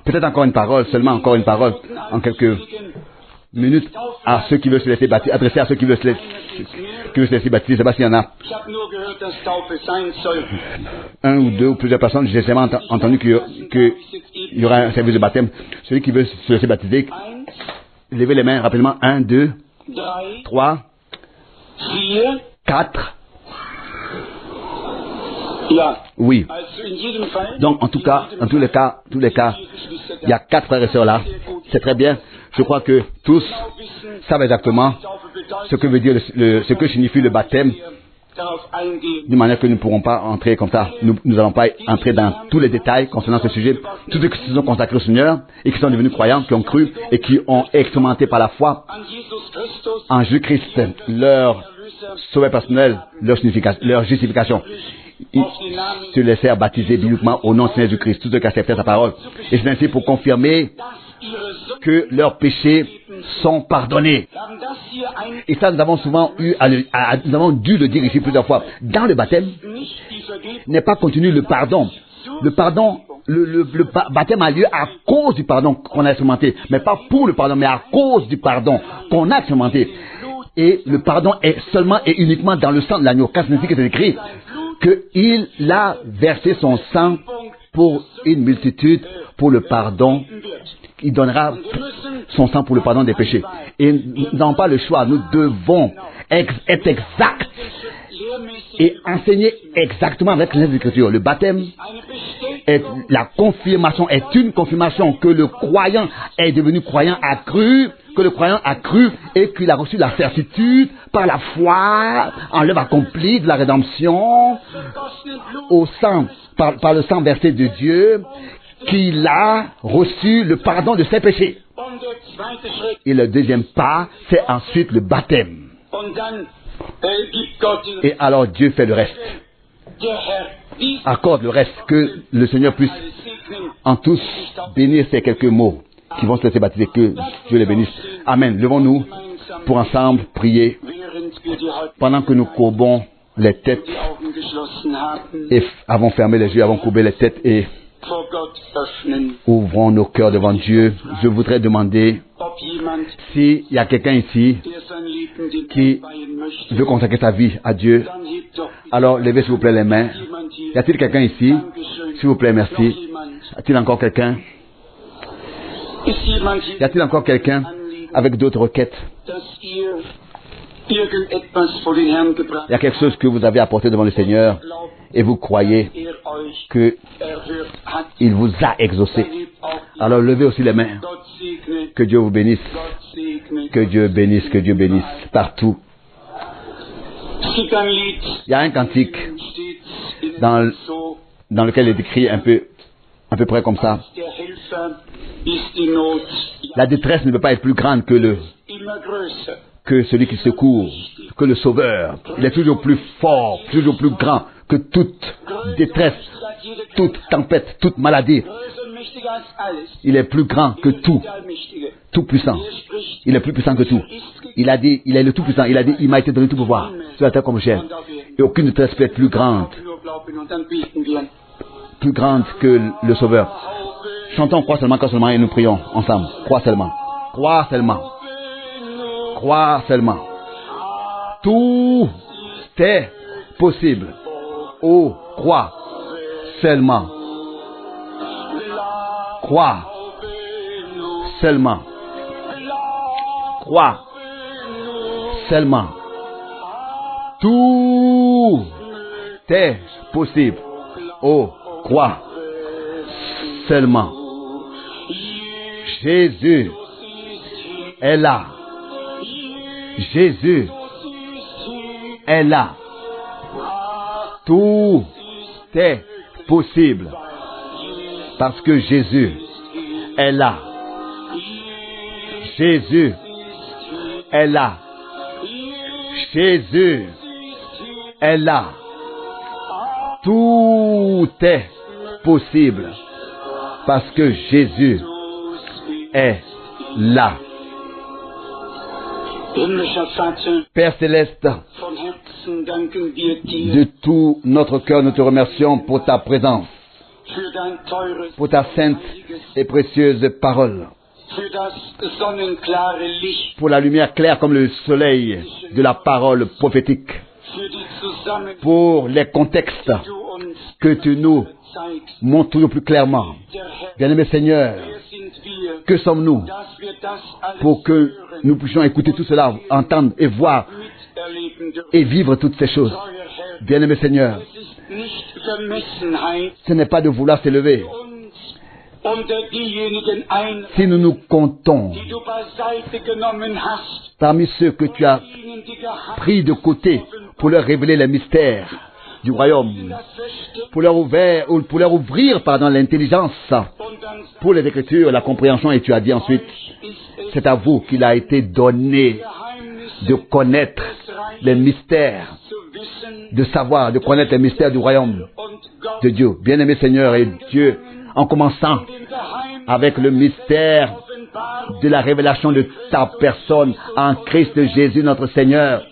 Peut-être encore une parole, seulement encore une parole en quelques minutes à ceux qui veulent se laisser baptiser, adressé à ceux qui veulent se laisser baptiser. Je ne sais pas s'il y en a un ou deux ou plusieurs personnes. J'ai seulement entendu qu'il y aura un service de baptême. Celui qui veut se laisser baptiser, levez les mains rapidement. 1, 2, 3, 4, Oui. Donc, en tout cas, dans tous les cas, il y a 4 frères et sœurs là. C'est très bien. Je crois que tous savent exactement ce que veut dire ce que signifie le baptême. D'une manière que nous ne pourrons pas entrer comme ça. Nous n'allons pas entrer dans tous les détails concernant ce sujet. Tous ceux qui se sont consacrés au Seigneur et qui sont devenus croyants, qui ont cru et qui ont expérimenté par la foi en Jésus-Christ leur sauveur personnel, leur justification. Ils se laissèrent baptiser bibliquement au nom de Seigneur Jésus-Christ, tous ceux qui acceptaient sa parole. Et c'est ainsi pour confirmer que leurs péchés sont pardonnés. Et ça, nous avons souvent nous avons dû le dire ici plusieurs fois. Dans le baptême, n'est pas contenu le pardon. Le pardon, le baptême a lieu à cause du pardon qu'on a expérimenté. Mais pas pour le pardon, mais à cause du pardon qu'on a expérimenté. Et le pardon est seulement et uniquement dans le sang de l'agneau. Car c'est ainsi que c'est écrit qu'il a versé son sang pour une multitude, pour le pardon. Il donnera son sang pour le pardon des péchés. Et nous n'avons pas le choix. Nous devons être exacts et enseigner exactement avec les Écritures. Le baptême est une confirmation que le croyant est devenu croyant accru, que le croyant a cru et qu'il a reçu la certitude par la foi en l'œuvre accomplie de la rédemption au sang, par le sang versé de Dieu, qu'il a reçu le pardon de ses péchés. Et le deuxième pas, c'est ensuite le baptême. Et alors Dieu fait le reste. Accorde le reste, que le Seigneur puisse en tous bénir ces quelques mots qui vont se laisser baptiser, que Dieu les bénisse. Amen. Levons-nous pour ensemble prier pendant que nous courbons les têtes et avons fermé les yeux, avons courbé les têtes et ouvrons nos cœurs devant Dieu. Je voudrais demander s'il y a quelqu'un ici qui veut consacrer sa vie à Dieu. Alors levez s'il vous plaît les mains. Y a-t-il quelqu'un ici? S'il vous plaît, merci. Y a-t-il encore quelqu'un? Y a-t-il encore quelqu'un avec d'autres requêtes? Il y a quelque chose que vous avez apporté devant le Seigneur et vous croyez qu'il vous a exaucé. Alors levez aussi les mains. Que Dieu vous bénisse. Que Dieu bénisse, que Dieu bénisse partout. Il y a un cantique dans lequel il est écrit à peu près comme ça. La détresse ne peut pas être plus grande que celui qui secourt, que le Sauveur. Il est toujours plus fort, toujours plus grand que toute détresse, toute tempête, toute maladie. Il est plus grand que tout, tout puissant. Il est plus puissant que tout. Il a dit, il est le tout puissant. Il a dit, il m'a été donné tout pouvoir sur la terre comme chair. Et aucune détresse peut être plus grande que le Sauveur. Chantons crois seulement et nous prions ensemble. Crois seulement. Crois seulement. Crois seulement. Tout est possible. Oh, crois seulement. Crois seulement. Crois seulement. Tout est possible. Oh, crois seulement. Jésus est là. Jésus est là. Tout est possible. Parce que Jésus est là. Jésus est là. Jésus est là. Tout est possible. Parce que Jésus est là. Père Céleste, de tout notre cœur, nous te remercions pour ta présence, pour ta sainte et précieuse parole, pour la lumière claire comme le soleil de la parole prophétique, pour les contextes que tu nous montres toujours plus clairement. Bien-aimé Seigneur, que sommes-nous pour que nous puissions écouter tout cela, entendre et voir et vivre toutes ces choses. Bien-aimé Seigneur, Ce n'est pas de vouloir s'élever. Si nous nous comptons parmi ceux que tu as pris de côté pour leur révéler les mystères du royaume, pour leur ouvrir l'intelligence pour les Écritures, la compréhension, et tu as dit ensuite, c'est à vous qu'il a été donné de connaître les mystères, de savoir, de connaître les mystères du royaume de Dieu. Bien-aimé Seigneur et Dieu, en commençant avec le mystère de la révélation de ta personne en Christ Jésus notre Seigneur,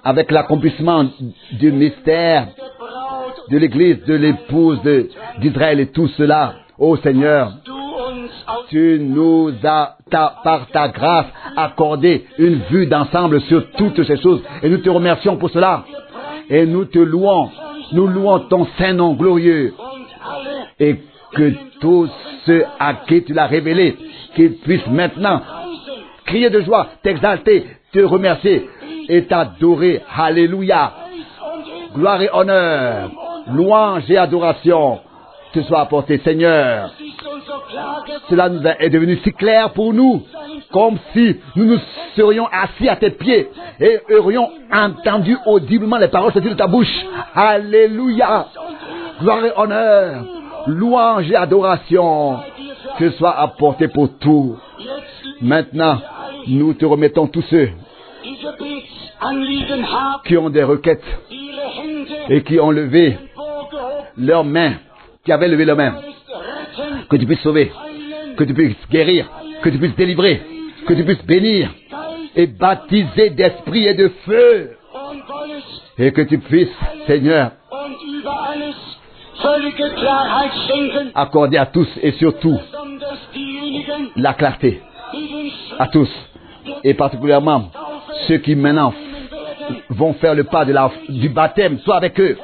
avec l'accomplissement du mystère de l'Église, de l'épouse d'Israël et tout cela. Ô Seigneur, tu nous as, par ta grâce, accordé une vue d'ensemble sur toutes ces choses. Et nous te remercions pour cela. Et nous te louons. Nous louons ton Saint-Nom glorieux. Et que tous ceux à qui tu l'as révélé, qu'ils puissent maintenant crier de joie, t'exalter, te remercier et t'adorer. Alléluia. Gloire et honneur, louange et adoration te soient apportés, Seigneur. Cela est devenu si clair pour nous, comme si nous nous serions assis à tes pieds et aurions entendu audiblement les paroles sortir de ta bouche. Alléluia. Gloire et honneur, louange et adoration te soient apportés pour tout. Maintenant, nous te remettons tous ceux qui ont des requêtes et qui ont levé leurs mains, qui avaient levé leurs mains. Que tu puisses sauver, que tu puisses guérir, que tu puisses délivrer, que tu puisses bénir et baptiser d'esprit et de feu. Et que tu puisses, Seigneur, accorder à tous et surtout la clarté à tous, et particulièrement ceux qui maintenant vont faire le pas du baptême, sois avec eux.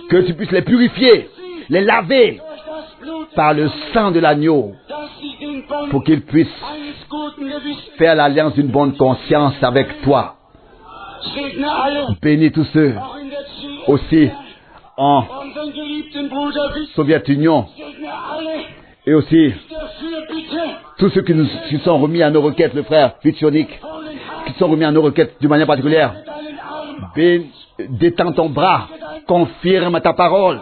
Que tu puisses les purifier, les laver par le sang de l'agneau, pour qu'ils puissent faire l'alliance d'une bonne conscience avec toi. Bénis tous ceux aussi en Soviet-Union, et aussi tous ceux qui sont remis à nos requêtes, le frère Vitchonik, qui sont remis à nos requêtes d'une manière particulière. Détends ton bras, confirme ta parole,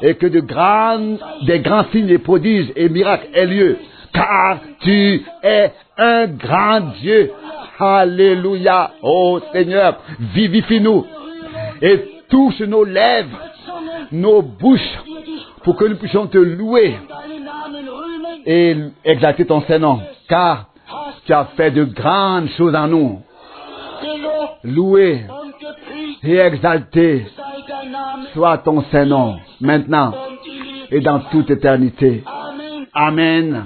et que des grands signes et prodiges et miracles aient lieu, car tu es un grand Dieu. Alléluia. Oh Seigneur, vivifie-nous et touche nos lèvres, nos bouches, pour que nous puissions te louer et exalter ton Saint-Nom, car tu as fait de grandes choses en nous. Loué et exalté soit ton Saint-Nom, maintenant et dans toute éternité. Amen.